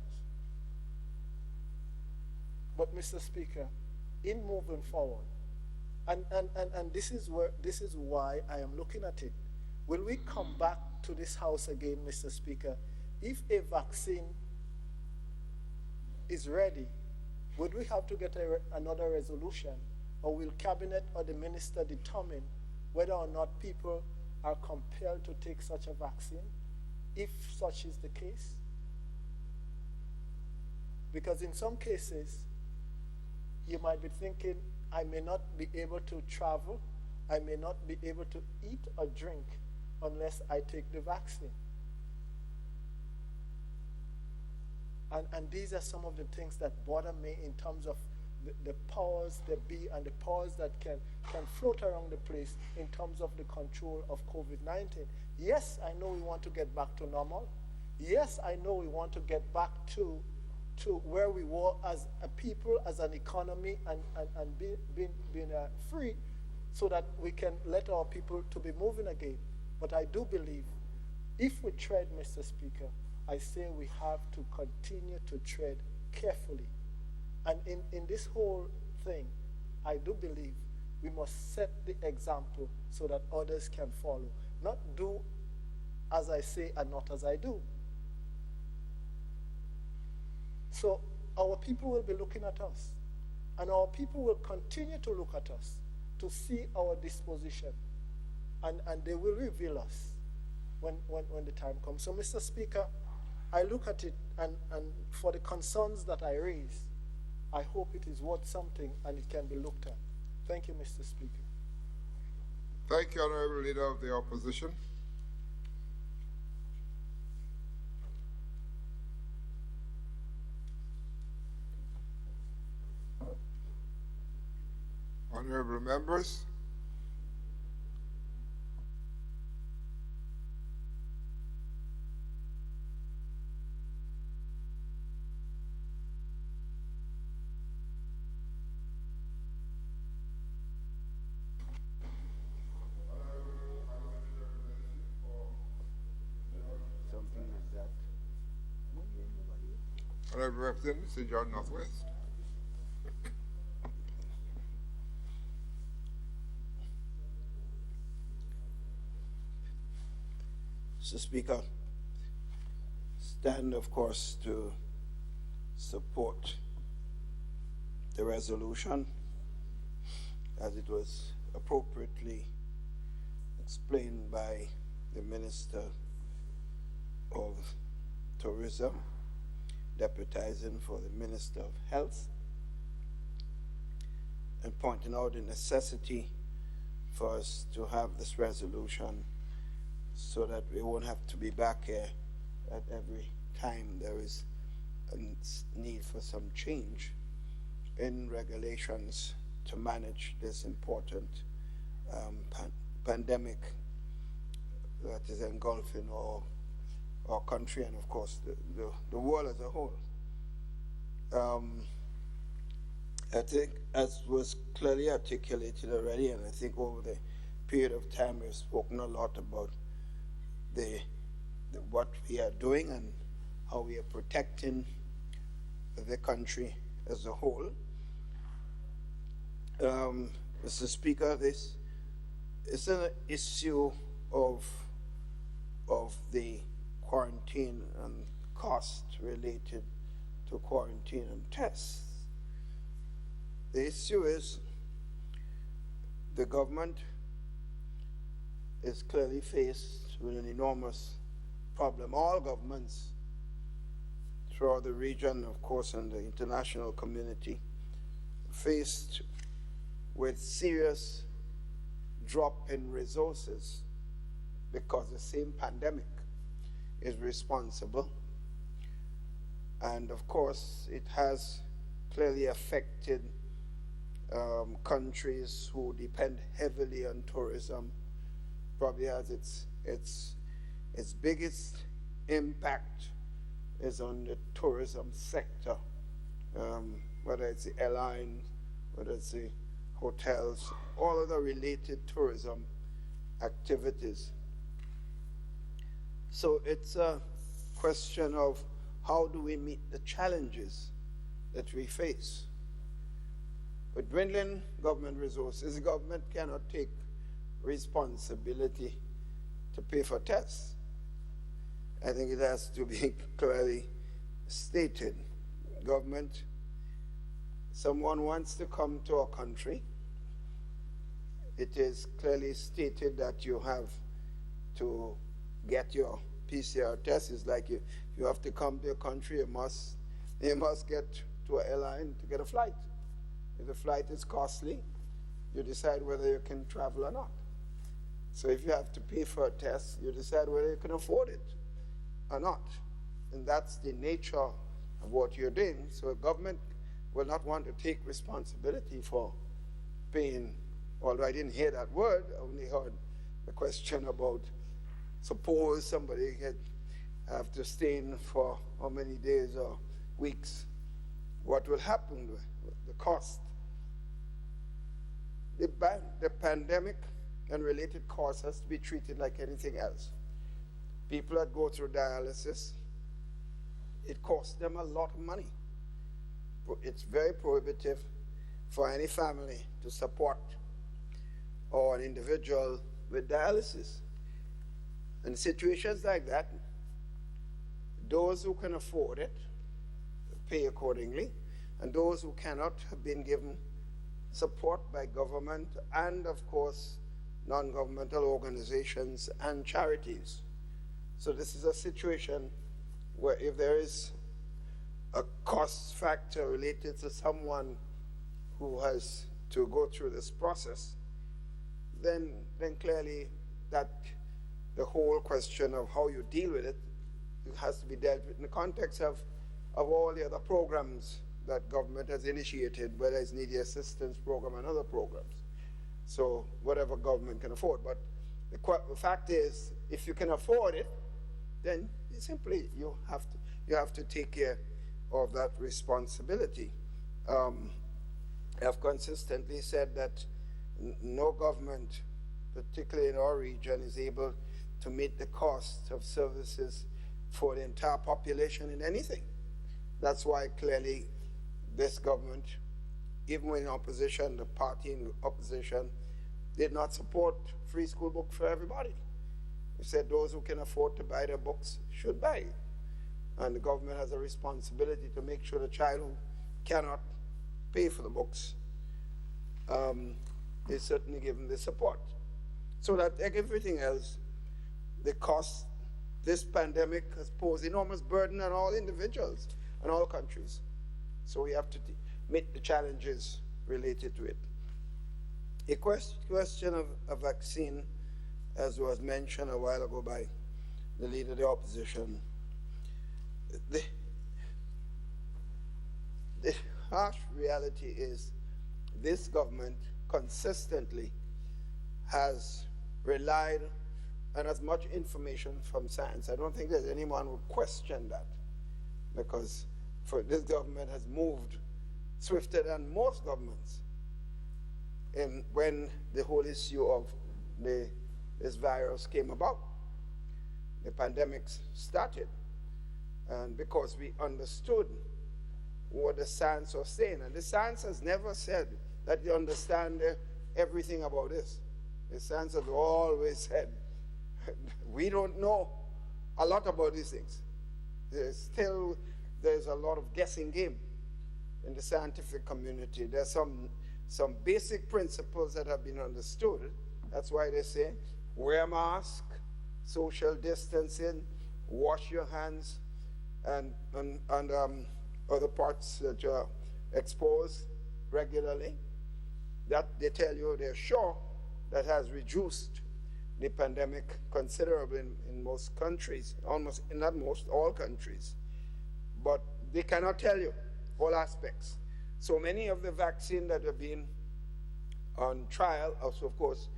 But Mr. Speaker, in moving forward, and this is why I am looking at it. Will we come back to this house again, Mr. Speaker, if a vaccine is ready? Would we have to get another resolution, or will cabinet or the minister determine whether or not people are compelled to take such a vaccine, if such is the case? Because in some cases, you might be thinking, I may not be able to travel, I may not be able to eat or drink unless I take the vaccine. And these are some of the things that bother me in terms of the powers that be and the powers that can float around the place in terms of the control of COVID-19. Yes, I know we want to get back to normal. Yes, I know we want to get back to where we were as a people, as an economy, and being free, so that we can let our people to be moving again. But I do believe, if we tread, Mr. Speaker, I say we have to continue to tread carefully. And in this whole thing, I do believe we must set the example so that others can follow. Not do as I say and not as I do. So our people will be looking at us, and our people will continue to look at us to see our disposition, and they will reveal us when the time comes. So, Mr. Speaker, I look at it, and for the concerns that I raise, I hope it is worth something and it can be looked at. Thank you, Mr. Speaker. Thank you, Honorable Leader of the Opposition. Honorable members, something like that. Honorable Representative, St. John Northwest. Mr. Speaker, stand, of course, to support the resolution as it was appropriately explained by the Minister of Tourism, deputizing for the Minister of Health, and pointing out the necessity for us to have this resolution so that we won't have to be back here at every time there is a need for some change in regulations to manage this important pandemic that is engulfing our country and, of course, the world as a whole. I think, as was clearly articulated already, and I think over the period of time we've spoken a lot about what we are doing and how we are protecting the country as a whole. Mr. Speaker, this is an issue of the quarantine and cost related to quarantine and tests. The issue is the government is clearly faced with an enormous problem. All governments throughout the region, of course, and the international community, faced with serious drop in resources because the same pandemic is responsible. And of course, it has clearly affected countries who depend heavily on tourism. Probably has its biggest impact is on the tourism sector, whether it's the airlines, whether it's the hotels, all of the related tourism activities. So it's a question of how do we meet the challenges that we face. With dwindling government resources, the government cannot take responsibility to pay for tests. I think it has to be clearly stated. Government, someone wants to come to our country, it is clearly stated that you have to get your PCR test. It's like you have to come to your country, you must get to an airline to get a flight. If the flight is costly, you decide whether you can travel or not. So if you have to pay for a test, you decide whether you can afford it or not. And that's the nature of what you're doing. So a government will not want to take responsibility for paying, although I didn't hear that word, I only heard the question about suppose somebody have to stay in for how many days or weeks, what will happen with the cost? The pandemic and related costs has to be treated like anything else. People that go through dialysis, it costs them a lot of money. It's very prohibitive for any family to support or an individual with dialysis. In situations like that, those who can afford it pay accordingly, and those who cannot have been given support by government and, of course, non-governmental organizations and charities. So this is a situation where if there is a cost factor related to someone who has to go through this process, then clearly that the whole question of how you deal with it has to be dealt with in the context of all the other programs that government has initiated, whether it's needy assistance program and other programs. So whatever government can afford. But the fact is, if you can afford it, then simply you have to take care of that responsibility. I have consistently said that no government, particularly in our region, is able to meet the cost of services for the entire population in anything. That's why clearly this government, even when in opposition, the party in opposition did not support free school book for everybody. We said those who can afford to buy the books should buy. And the government has a responsibility to make sure the child who cannot pay for the books is certainly given the support. So that, like everything else, the cost, this pandemic has posed enormous burden on all individuals and all countries. So we have to meet the challenges related to it. A question of a vaccine, as was mentioned a while ago by the leader of the opposition. The harsh reality is this government consistently has relied on as much information from science. I don't think there's anyone who would question that, because this government has moved swifter than most governments when the whole issue of this virus came about. The pandemic started, and because we understood what the science was saying, and the science has never said that you understand everything about this. The science has always said, we don't know a lot about these things. There's a lot of guessing game in the scientific community. There's some basic principles that have been understood. That's why they say, wear a mask, social distancing, wash your hands, and other parts that you're exposed regularly. That they tell you they're sure that has reduced the pandemic considerably in most countries, almost, not most, all countries. But they cannot tell you all aspects. So many of the vaccines that have been on trial, also of course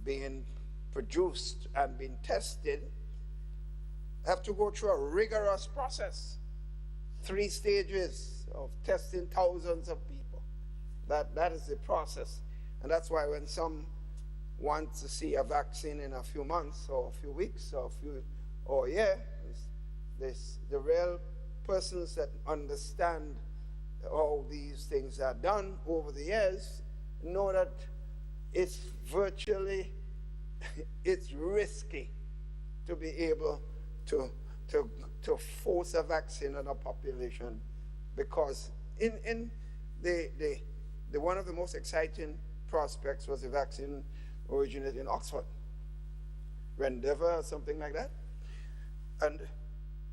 being produced and being tested, have to go through a rigorous process. 3 stages of testing thousands of people. That is the process. And that's why when some want to see a vaccine in a few months or a few weeks or a year, the real persons that understand how these things are done over the years know that it's virtually, it's risky to be able to force a vaccine on a population, because in the one of the most exciting prospects was a vaccine originated in Oxford, Rendeva or something like that, and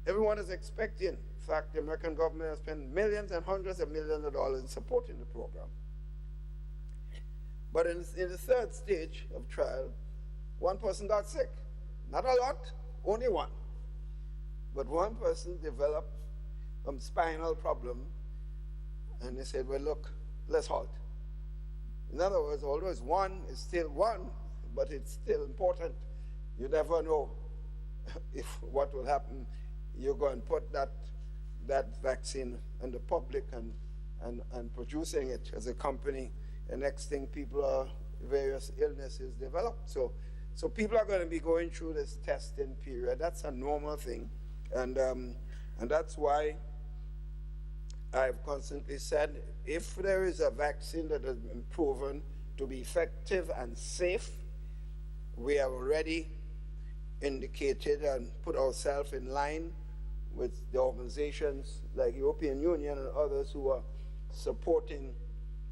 everyone is expecting. In fact, the American government has spent millions and hundreds of millions of dollars in supporting the program. But in the 3rd stage of trial, one person got sick. Not a lot, only one. But one person developed some spinal problem, and they said, well, look, let's halt. In other words, although it's one, it's still one, but it's still important. You never know what will happen. You're going to put that vaccine in the public and producing it as a company. The next thing, various illnesses develop. So people are going to be going through this testing period. That's a normal thing. And that's why I've constantly said, if there is a vaccine that has been proven to be effective and safe, we have already indicated and put ourselves in line with the organizations like European Union and others who are supporting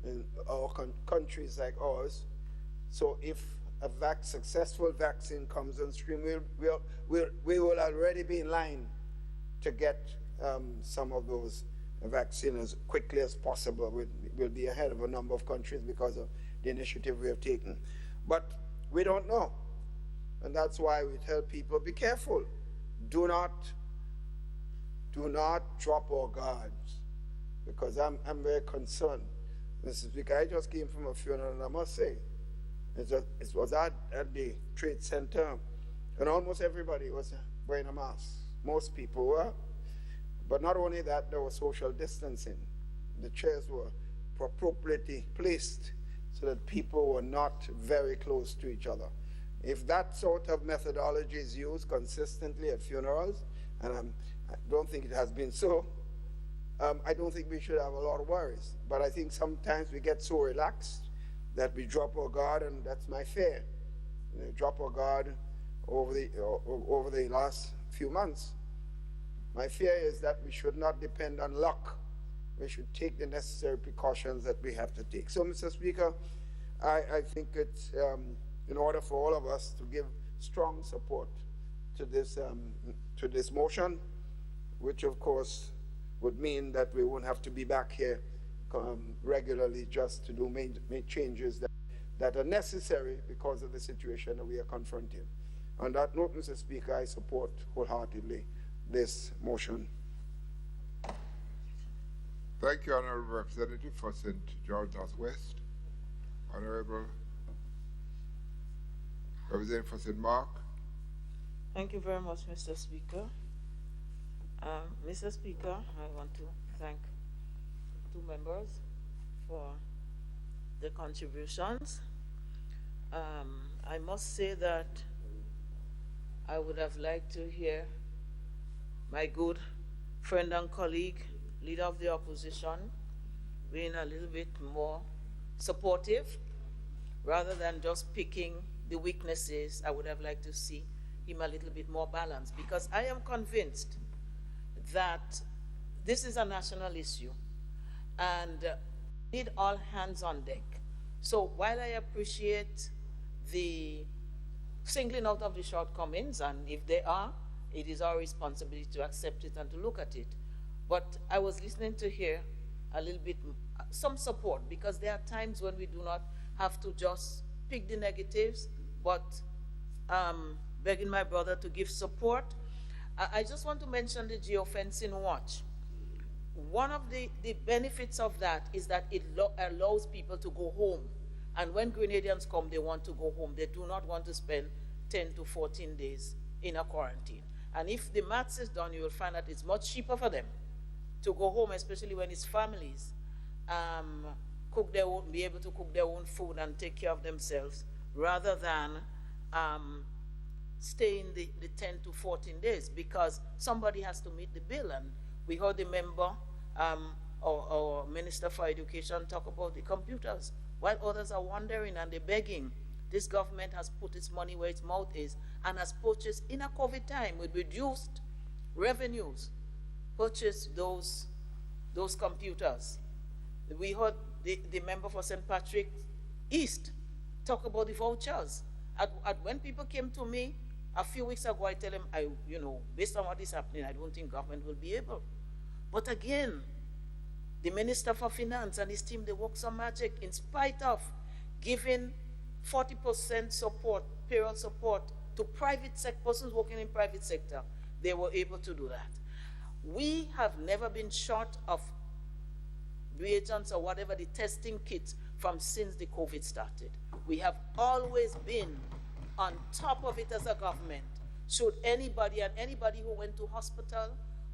in our countries like ours. So if a successful vaccine comes on stream, we will already be in line to get some of those vaccines as quickly as possible. We'll be ahead of a number of countries because of the initiative we have taken. But we don't know. And that's why we tell people, be careful. Do not drop our guards, because I'm very concerned. Mr. Speaker, I just came from a funeral, and I must say, it was at the Trade Center, and almost everybody was wearing a mask. Most people were. But not only that, there was social distancing. The chairs were appropriately placed so that people were not very close to each other. If that sort of methodology is used consistently at funerals, and I don't think it has been so, I don't think we should have a lot of worries. But I think sometimes we get so relaxed that we drop our guard, and that's my fear. Drop our guard over the last few months. My fear is that we should not depend on luck. We should take the necessary precautions that we have to take. So, Mr. Speaker, I think it's in order for all of us to give strong support to this motion, which of course would mean that we won't have to be back here regularly just to do make changes that are necessary because of the situation that we are confronting. On that note, Mr. Speaker, I support wholeheartedly this motion. Thank you, Honorable Representative for St. George Northwest. Honorable Representative for St. Mark. Thank you very much, Mr. Speaker. Mr. Speaker, I want to thank two members for the contributions. I must say that I would have liked to hear my good friend and colleague, leader of the opposition, being a little bit more supportive rather than just picking the weaknesses. I would have liked to see him a little bit more balanced, because I am convinced that this is a national issue and need all hands on deck. So while I appreciate the singling out of the shortcomings, and if they are, it is our responsibility to accept it and to look at it. But I was listening to hear a little bit, some support, because there are times when we do not have to just pick the negatives, but begging my brother to give support. I just want to mention the geofencing watch. One of the benefits of that is that it allows people to go home. And when Grenadians come, they want to go home. They do not want to spend 10 to 14 days in a quarantine. And if the maths is done, you will find that it's much cheaper for them to go home, especially when it's families, be able to cook their own food and take care of themselves, rather than stay in the 10 to 14 days, because somebody has to meet the bill. And we heard the member, or Minister for Education, talk about the computers, while others are wondering and they're begging. This government has put its money where its mouth is and has purchased, in a COVID time with reduced revenues, purchased those computers. We heard the member for St. Patrick East talk about the vouchers. When people came to me a few weeks ago, I tell them, based on what is happening, I don't think government will be able. But again, the Minister for Finance and his team, they work some magic. In spite of giving 40% support, payroll support, to persons working in private sector, they were able to do that. We have never been short of reagents or whatever, the testing kits, from since the COVID started. We have always been on top of it as a government. Should anybody who went to hospital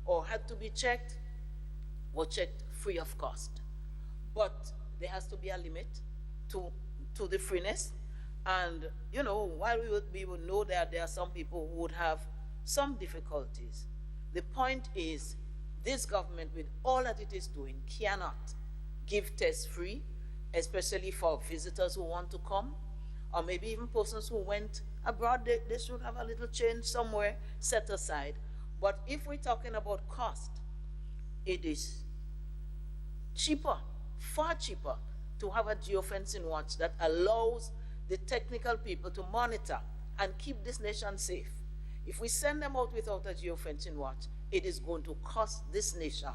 or had to be checked, were checked free of cost. But there has to be a limit to the freeness. And, while we would know that there are some people who would have some difficulties, the point is, this government, with all that it is doing, cannot give tests free, especially for visitors who want to come, or maybe even persons who went abroad. They should have a little change somewhere set aside. But if we're talking about cost, it is cheaper, far cheaper, to have a geofencing watch that allows the technical people to monitor and keep this nation safe. If we send them out without a geofencing watch, it is going to cost this nation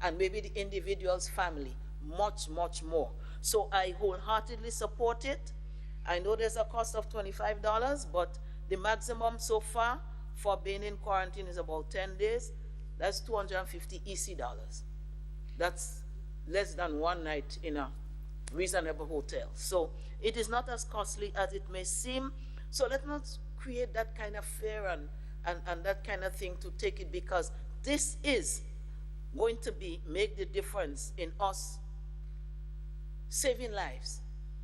and maybe the individual's family much, much more. So I wholeheartedly support it. I know there's a cost of $25, but the maximum so far for being in quarantine is about 10 days. That's $250 EC dollars. That's less than one night in a reasonable hotel. So it is not as costly as it may seem. So let's not create that kind of fear and that kind of thing to take it, because this is going to make the difference in us saving lives.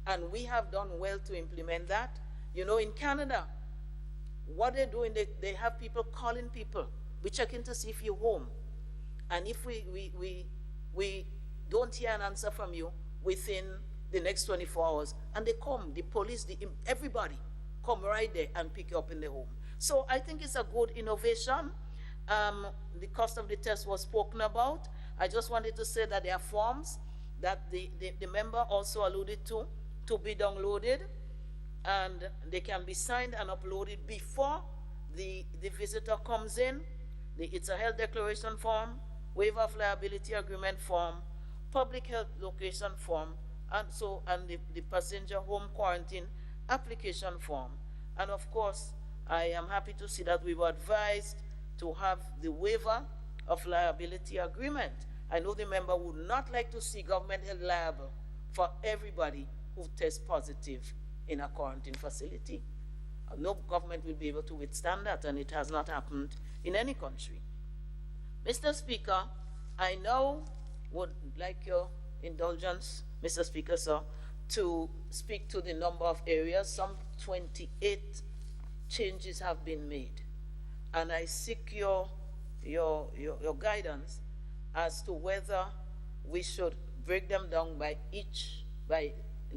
And we have done well to implement that. In Canada, what they're doing, they have people calling people. We check in to see if you're home. And if we don't hear an answer from you within the next 24 hours, and they come, the police, everybody come right there and pick you up in the home. So I think it's a good innovation. The cost of the test was spoken about. I just wanted to say that there are forms that the member also alluded to be downloaded, and they can be signed and uploaded before the visitor comes in. It's a health declaration form, waiver of liability agreement form, public health location form, and the passenger home quarantine application form. And of course, I am happy to see that we were advised to have the waiver of liability agreement. I know the member would not like to see government held liable for everybody who tests positive in a quarantine facility. No government will be able to withstand that, and it has not happened in any country. Mr. Speaker, I now would like your indulgence, Mr. Speaker, sir, to speak to the number of areas. Some 28 changes have been made, and I seek your guidance as to whether we should break them down by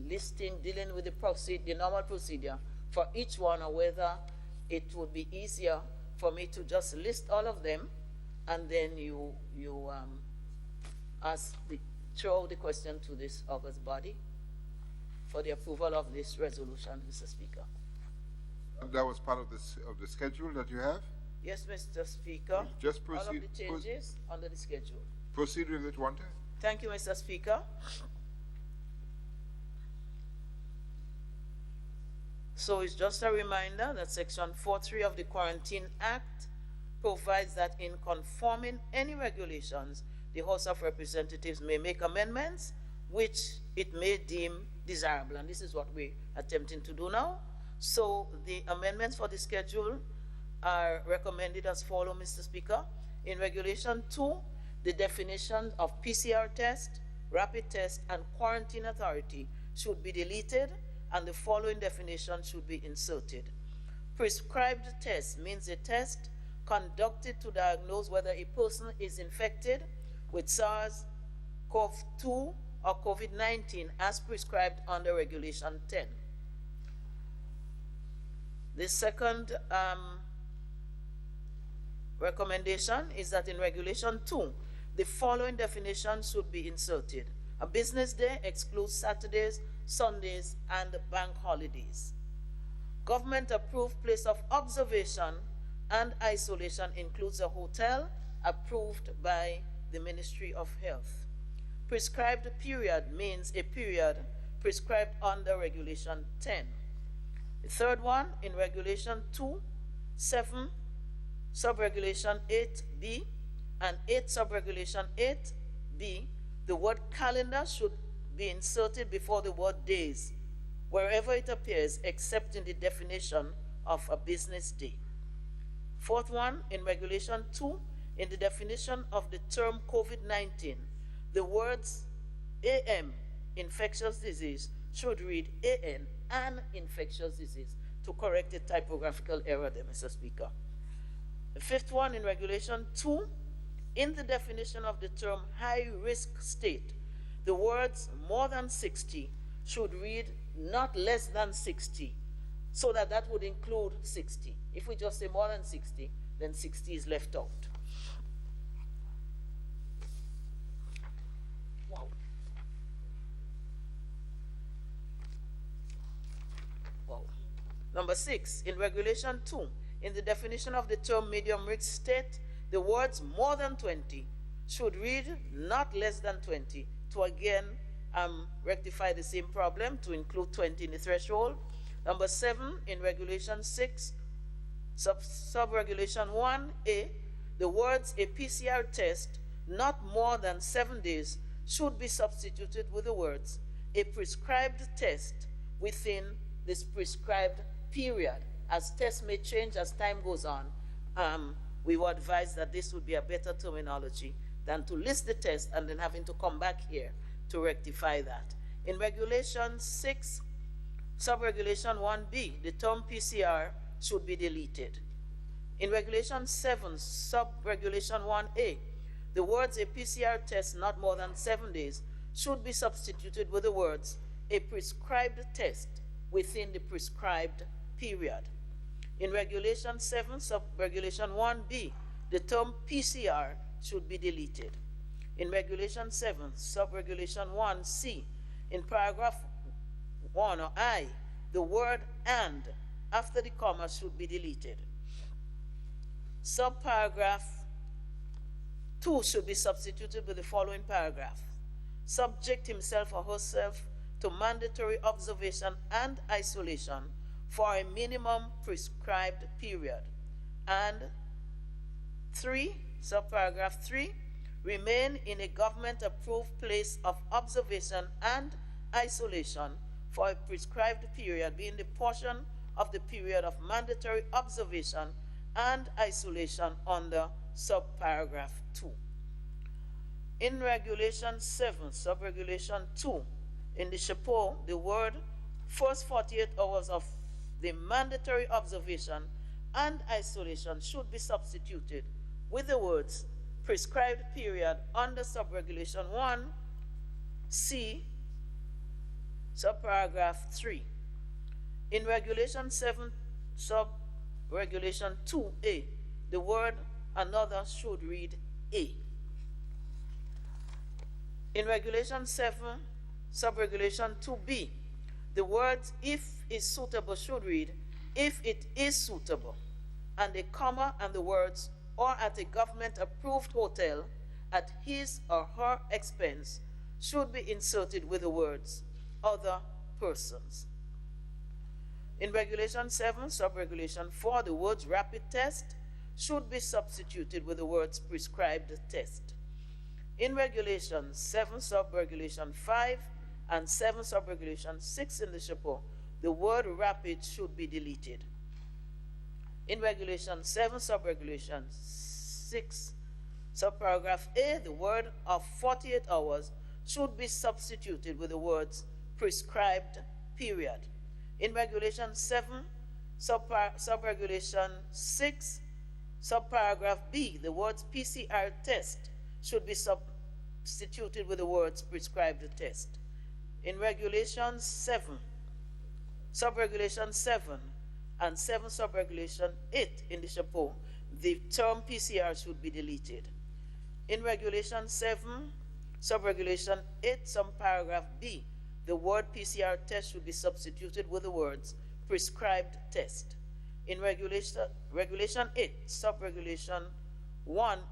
listing, dealing with the normal procedure for each one, or whether it would be easier for me to just list all of them, and then you throw the question to this August body for the approval of this resolution, Mr. Speaker. That was part of the schedule that you have? Yes, Mr. Speaker. Just all of proceed. the changes under the schedule. Proceed with it one time. Thank you, Mr. Speaker. So it's just a reminder that Section 4.3 of the Quarantine Act provides that in conforming any regulations, the House of Representatives may make amendments which it may deem desirable. And this is what we're attempting to do now. So the amendments for the schedule are recommended as follows, Mr. Speaker. In Regulation 2, the definition of PCR test, rapid test, and quarantine authority should be deleted, and the following definition should be inserted. Prescribed test means a test conducted to diagnose whether a person is infected with SARS-CoV-2 or COVID-19 as prescribed under Regulation 10. The second recommendation is that in Regulation 2, the following definition should be inserted. A business day excludes Saturdays, Sundays, and bank holidays. Government-approved place of observation and isolation includes a hotel approved by the Ministry of Health. Prescribed period means a period prescribed under Regulation 10. The third one, in Regulation 2.7, Subregulation 8B, and 8 Subregulation 8B, the word calendar should be inserted before the word days, wherever it appears, except in the definition of a business day. Fourth one, in Regulation 2, in the definition of the term COVID-19, the words AM, infectious disease, should read AN, an infectious disease, to correct a typographical error there, Mr. Speaker. The fifth one, in Regulation 2, in the definition of the term high-risk state, the words more than 60 should read not less than 60, so that would include 60. If we just say more than 60, then 60 is left out. Wow. Wow. Number 6, in Regulation 2, in the definition of the term medium-risk state, the words more than 20 should read not less than 20, to again rectify the same problem, to include 20 in the threshold. Number 7, in Regulation 6, Subregulation 1A, the words a PCR test not more than 7 days should be substituted with the words a prescribed test within this prescribed period. As tests may change as time goes on, we were advised that this would be a better terminology than to list the test and then having to come back here to rectify that. In Regulation 6, Subregulation 1B, the term PCR should be deleted. In Regulation 7, Subregulation 1A, the words a PCR test not more than 7 days should be substituted with the words a prescribed test within the prescribed period. In Regulation 7, Sub-Regulation 1B, the term PCR should be deleted. In Regulation 7, Sub-Regulation 1C, in paragraph 1 or I, the word "and" after the comma should be deleted. Subparagraph 2 should be substituted with the following paragraph: subject himself or herself to mandatory observation and isolation for a minimum prescribed period. And 3, subparagraph 3, remain in a government-approved place of observation and isolation for a prescribed period, being the portion of the period of mandatory observation and isolation under subparagraph 2. In Regulation 7, Subregulation 2, in the chapeau, the word "first 48 hours of the mandatory observation and isolation" should be substituted with the words "prescribed period" under Subregulation 1C, subparagraph 3. In Regulation 7, Subregulation 2A, the word "another" should read "a." In Regulation 7, Subregulation 2B, the words "if is suitable" should read "if it is suitable," and a comma and the words "or at a government-approved hotel at his or her expense" should be inserted with the words "other persons." In Regulation 7, Subregulation 4, the words "rapid test" should be substituted with the words "prescribed test." In Regulation 7, Subregulation 5, and 7, Subregulation 6 in the chapeau, the word "rapid" should be deleted. In Regulation 7, Subregulation 6, subparagraph A, the word "of 48 hours" should be substituted with the words "prescribed period." In Regulation 7, Subregulation 6, subparagraph B, the words "PCR test" should be substituted with the words "prescribed test." In Regulation 7, Subregulation 7, and 7 Subregulation 8 in the chapeau, the term "PCR" should be deleted. In Regulation 7, Subregulation 8, subparagraph B, the word "PCR test" should be substituted with the words "prescribed test." In Regulation 8, Subregulation 1,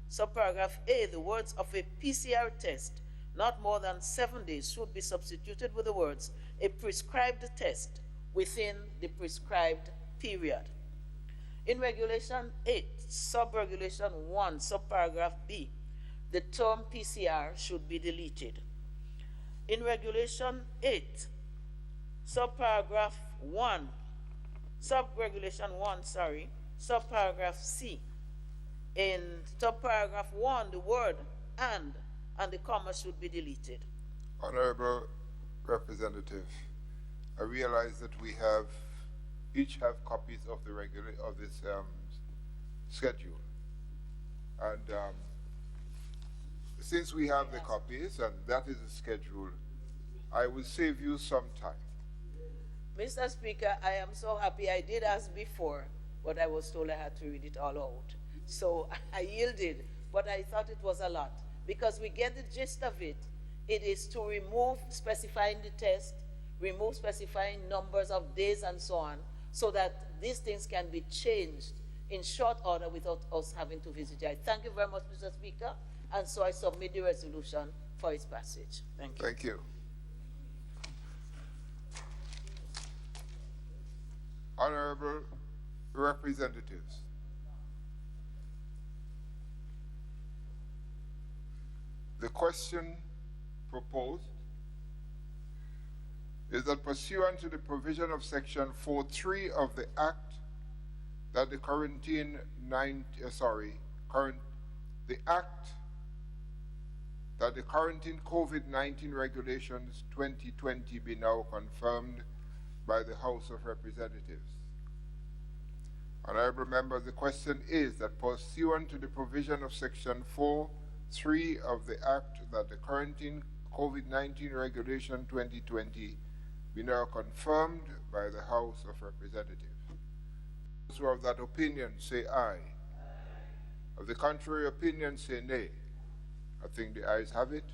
subparagraph A, the words "of a PCR test not more than 7 days" should be substituted with the words "a prescribed test within the prescribed period." In Regulation 8, Subregulation 1, subparagraph B, the term "PCR" should be deleted. In Regulation 8, subparagraph 1, Subregulation 1, subparagraph C, in subparagraph 1, the word "and" the comma should be deleted. Honorable Representative, I realize that we each have copies of this schedule, and since we have the copies and that is the schedule, I will save you some time. Mr. Speaker, I am so happy. I did ask before, but I was told I had to read it all out. So I yielded, but I thought it was a lot. Because we get the gist of it, it is to remove specifying the test, remove specifying numbers of days and so on, so that these things can be changed in short order without us having to visit you. I thank you very much, Mr. Speaker, and so I submit the resolution for its passage. Thank you. Thank you. Honorable Representatives, the question proposed is that pursuant to the provision of Section 4.3 of the Act, that the quarantine COVID-19 regulations 2020 be now confirmed by the House of Representatives. Honorable members, the question is that pursuant to the provision of Section 4.3 of the Act, that the quarantine COVID-19 regulation 2020 be now confirmed by the House of Representatives. Those who are of that opinion, say aye. Of the contrary opinion, say nay. I think the ayes have it.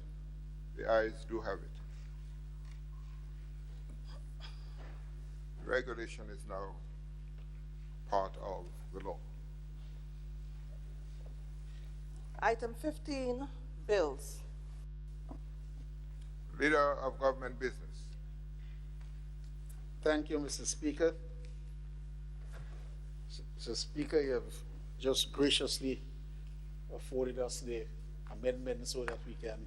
The ayes do have it. Regulation is now part of the law. Item 15, bills. Leader of Government Business. Thank you, Mr. Speaker. So, Speaker, you have just graciously afforded us the amendment so that we can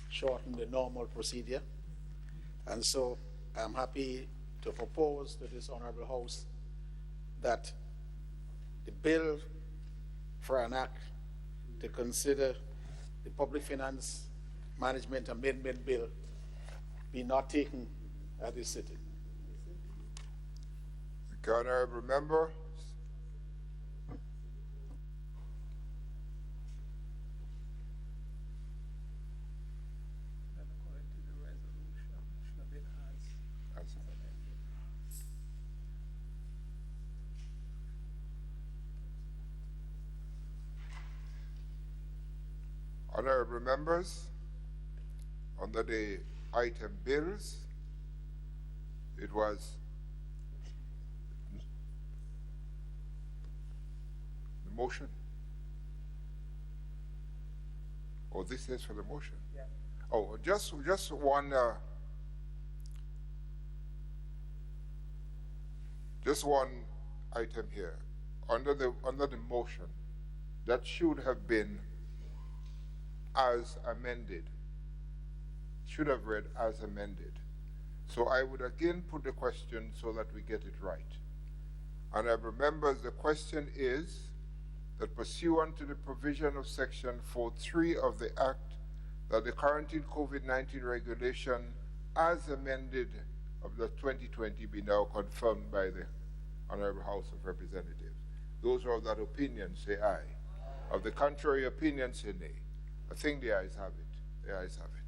shorten the normal procedure. And so I'm happy to propose to this Honorable House that the bill for an act to consider the Public Finance Management Amendment Bill be not taken at this sitting. The Honorable Member. Honorable members, under the item bills, it was the motion. Oh, this is for the motion. Yeah. Oh, just one. Just one item here. Under the motion, that should have been as amended. Should have read as amended. So I would again put the question so that we get it right. Honorable members, the question is that pursuant to the provision of Section 4.3 of the Act, that the quarantine COVID-19 regulation as amended of the 2020 be now confirmed by the Honorable House of Representatives. Those who are of that opinion say aye. Of the contrary opinion say nay. I think the ayes have it. The ayes have it.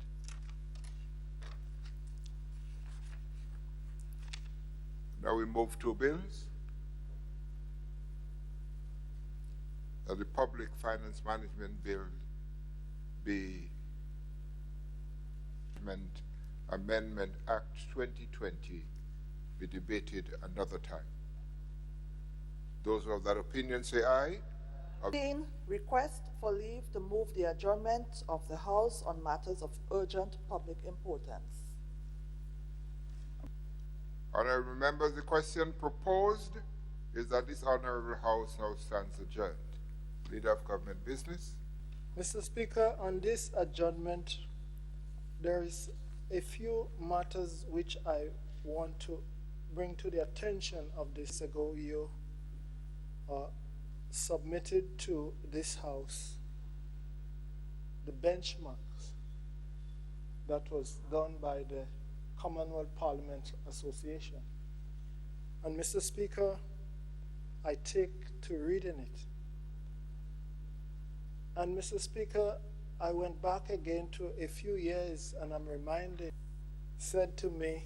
Now we move to bills. That the Public Finance Management Bill be Amendment Act 2020 be debated another time. Those who are of that opinion say aye. 15, request for leave to move the adjournment of the House on matters of urgent public importance. Honorable members, the question proposed is that this Honorable House now stands adjourned. Leader of Government Business. Mr. Speaker, on this adjournment, there is a few matters which I want to bring to the attention of this ago. You submitted to this House the benchmarks that was done by the Commonwealth Parliament Association. And Mr. Speaker, I take to reading it. And Mr. Speaker, I went back again to a few years and I'm reminded, said to me,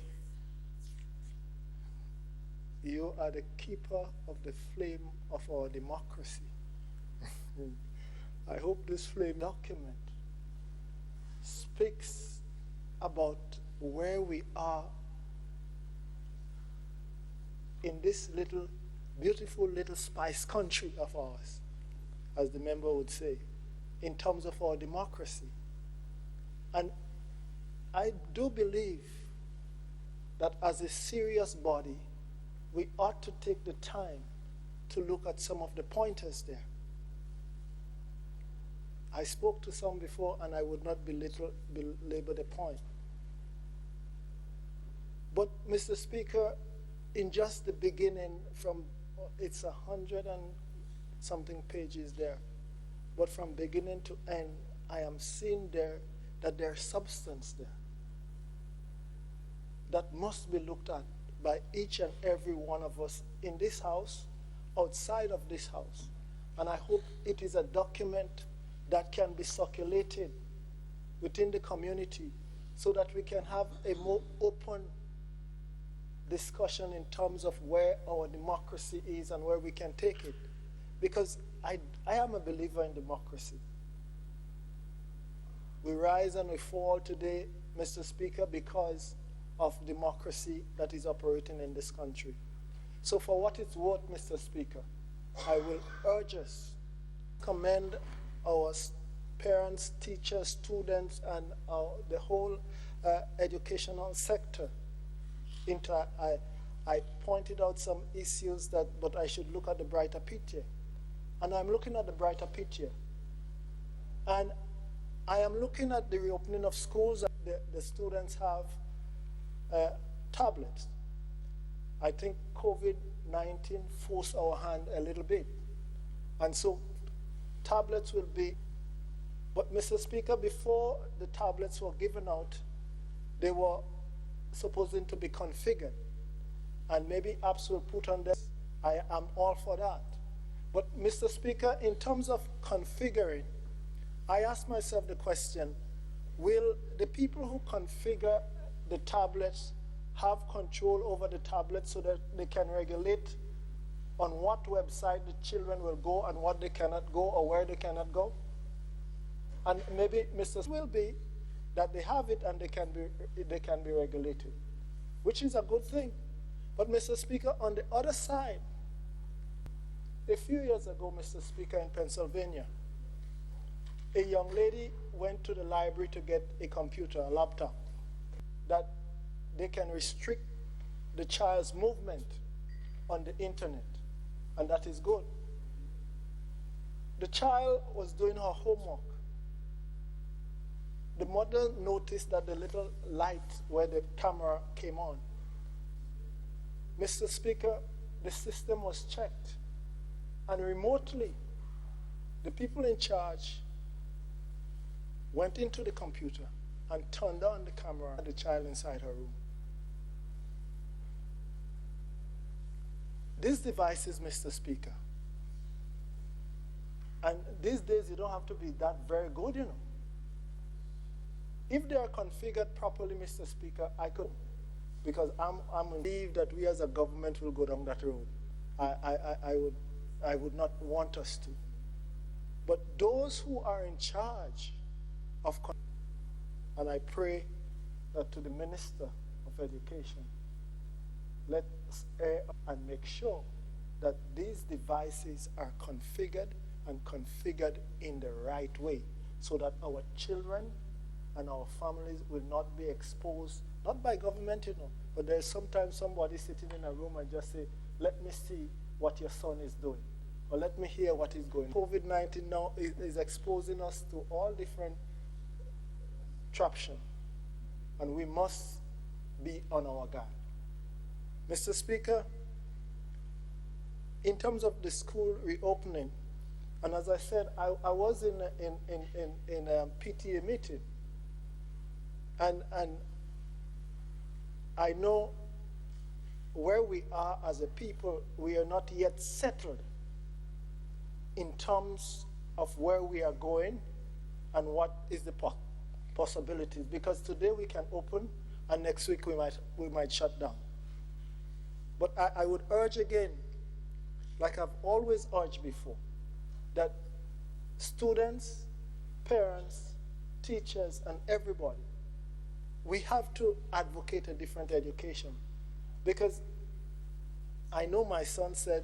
you are the keeper of the flame of our democracy. I hope this flame document speaks about where we are in this little, beautiful little spice country of ours, as the member would say, in terms of our democracy. And I do believe that as a serious body, we ought to take the time to look at some of the pointers there. I spoke to some before and I would not belabor the point. But Mr. Speaker, in just the beginning, from it's 100 and something pages there, but from beginning to end, I am seeing there that there's substance there that must be looked at by each and every one of us in this house, outside of this house. And I hope it is a document that can be circulated within the community so that we can have a more open discussion in terms of where our democracy is and where we can take it. Because I am a believer in democracy. We rise and we fall today, Mr. Speaker, because of democracy that is operating in this country. So for what it's worth, Mr. Speaker, I will urge us, commend our parents, teachers, students, and the whole educational sector. I pointed out some issues but I should look at the brighter picture. And I'm looking at the brighter picture. And I am looking at the reopening of schools. The students have tablets. I think COVID-19 forced our hand a little bit. And so tablets will be, but Mr. Speaker, before the tablets were given out, they were supposed to be configured. And maybe apps were put on them. I am all for that. But Mr. Speaker, in terms of configuring, I ask myself the question, will the people who configure the tablets have control over the tablets so that they can regulate on what website the children will go and what they cannot go or where they cannot go? And maybe, Mr. will be that they have it and they can be regulated, which is a good thing. But Mr. Speaker, on the other side, a few years ago, Mr. Speaker, in Pennsylvania, a young lady went to the library to get a computer, a laptop, that they can restrict the child's movement on the internet, and that is good. The child was doing her homework. The mother noticed that the little light where the camera came on. Mr. Speaker, the system was checked, and remotely, the people in charge went into the computer and turned on the camera of the child inside her room. These devices, Mr. Speaker, and these days you don't have to be that very good, you know. If they are configured properly, Mr. Speaker, I could, because I'm believe that we as a government will go down that road. I would not want us to. But those who are in charge of, and I pray that to the Minister of Education, let's err and make sure that these devices are configured and configured in the right way so that our children and our families will not be exposed, not by government, you know, but there's sometimes somebody sitting in a room and just say, let me see what your son is doing, or let me hear what he's going. COVID-19 now is exposing us to all different traction, and we must be on our guard. Mr. Speaker, in terms of the school reopening, and as I said, I was in a PTA meeting, and I know where we are as a people, we are not yet settled in terms of where we are going and what is the possibilities. Because today we can open and next week we might shut down. But I would urge again, like I've always urged before, that students, parents, teachers, and everybody, we have to advocate a different education. Because I know my son said,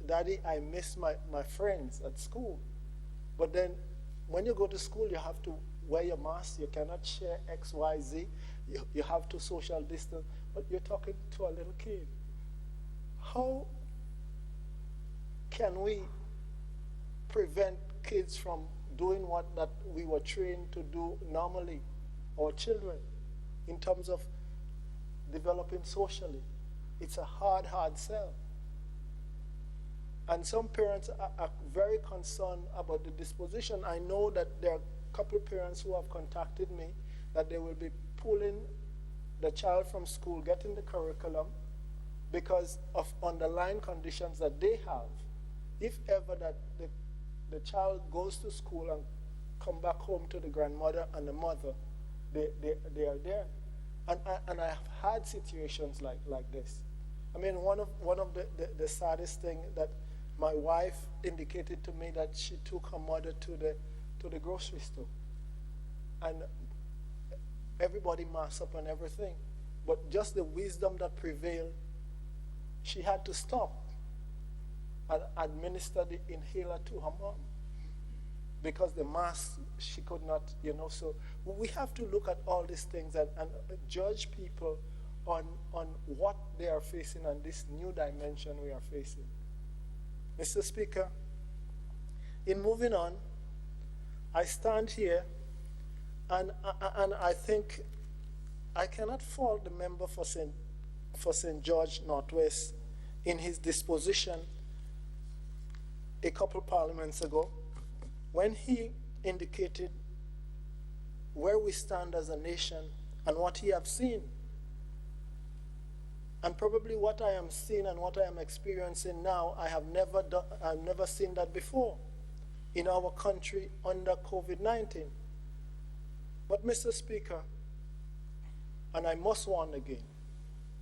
Daddy, I miss my friends at school. But then when you go to school, you have to wear your mask. You cannot share X, Y, Z. You have to social distance. But you're talking to a little kid. How can we prevent kids from doing what that we were trained to do normally, our children, in terms of developing socially? It's a hard sell. And some parents are very concerned about the disposition. I know that there are a couple of parents who have contacted me that they will be pulling the child from school, getting the curriculum, because of underlying conditions that they have. If ever that the child goes to school and come back home to the grandmother and the mother, they are there. And I have had situations like this. I mean, one of the saddest thing that my wife indicated to me that she took her mother to the grocery store, and everybody masked up and everything, but just the wisdom that prevailed, she had to stop and administer the inhaler to her mom because the mask she could not, so we have to look at all these things and judge people on what they are facing and this new dimension we are facing. Mr. Speaker, in moving on, I stand here and I think I cannot fault the member for St. George Northwest in his disposition a couple parliaments ago when he indicated where we stand as a nation and what he have seen. And probably what I am seeing and what I am experiencing now, I've never seen that before in our country under COVID-19. But Mr. Speaker, and I must warn again,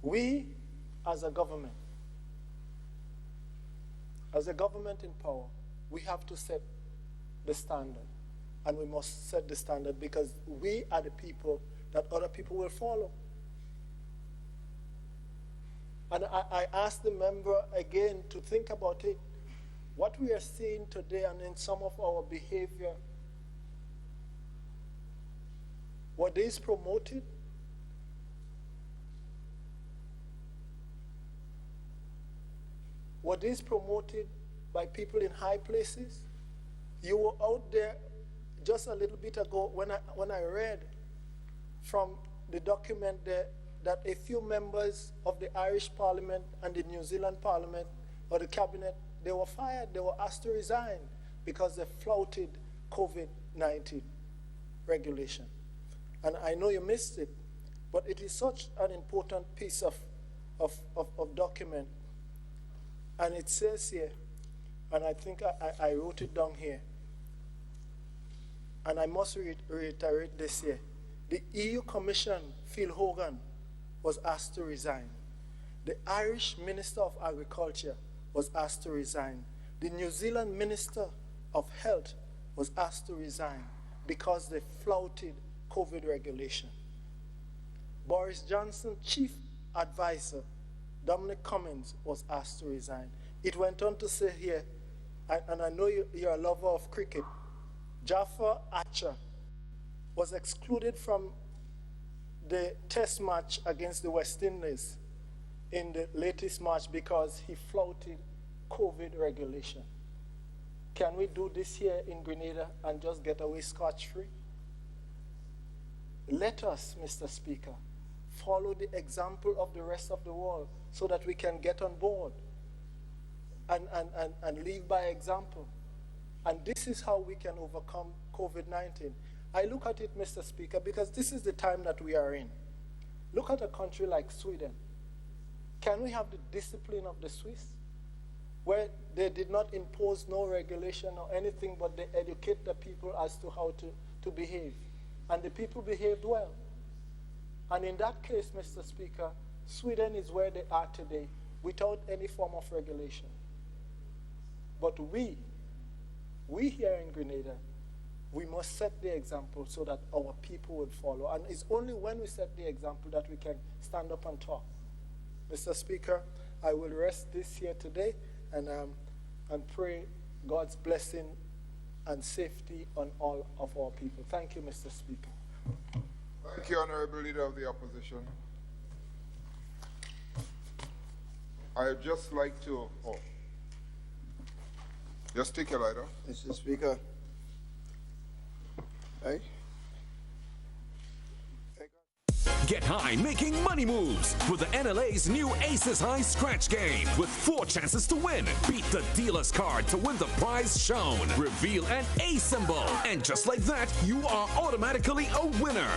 we as a government in power, we have to set the standard. And we must set the standard because we are the people that other people will follow. And I ask the member again to think about it. What we are seeing today and in some of our behavior, were these promoted? Were these promoted by people in high places? You were out there just a little bit ago when I read from the document there that a few members of the Irish Parliament and the New Zealand Parliament or the Cabinet, they were fired, they were asked to resign because they flouted COVID-19 regulation. And I know you missed it, but it is such an important piece of document. And it says here, and I think I wrote it down here, and I must reiterate this here. The EU Commission, Phil Hogan, was asked to resign. The Irish Minister of Agriculture was asked to resign. The New Zealand Minister of Health was asked to resign because they flouted COVID regulation. Boris Johnson, Chief Advisor, Dominic Cummings, was asked to resign. It went on to say here, and I know you're a lover of cricket, Jaffa Archer was excluded from the test match against the West Indies in the latest match because he flouted COVID regulation. Can we do this here in Grenada and just get away scotch-free? Let us, Mr. Speaker, follow the example of the rest of the world so that we can get on board and live by example. And this is how we can overcome COVID-19. I look at it, Mr. Speaker, because this is the time that we are in. Look at a country like Sweden. Can we have the discipline of the Swiss, where they did not impose no regulation or anything, but they educate the people as to how to behave? And the people behaved well. And in that case, Mr. Speaker, Sweden is where they are today without any form of regulation. But we here in Grenada, we must set the example so that our people will follow. And it's only when we set the example that we can stand up and talk. Mr. Speaker, I will rest this here today and pray God's blessing and safety on all of our people. Thank you, Mr. Speaker. Thank you, Honorable Leader of the Opposition. I would just like to, just take your lighter. Mr. Speaker. Hey. Get high making money moves with the NLA's new Aces High Scratch game with 4 chances to win. Beat the dealer's card to win the prize shown. Reveal an A symbol. And just like that, you are automatically a winner.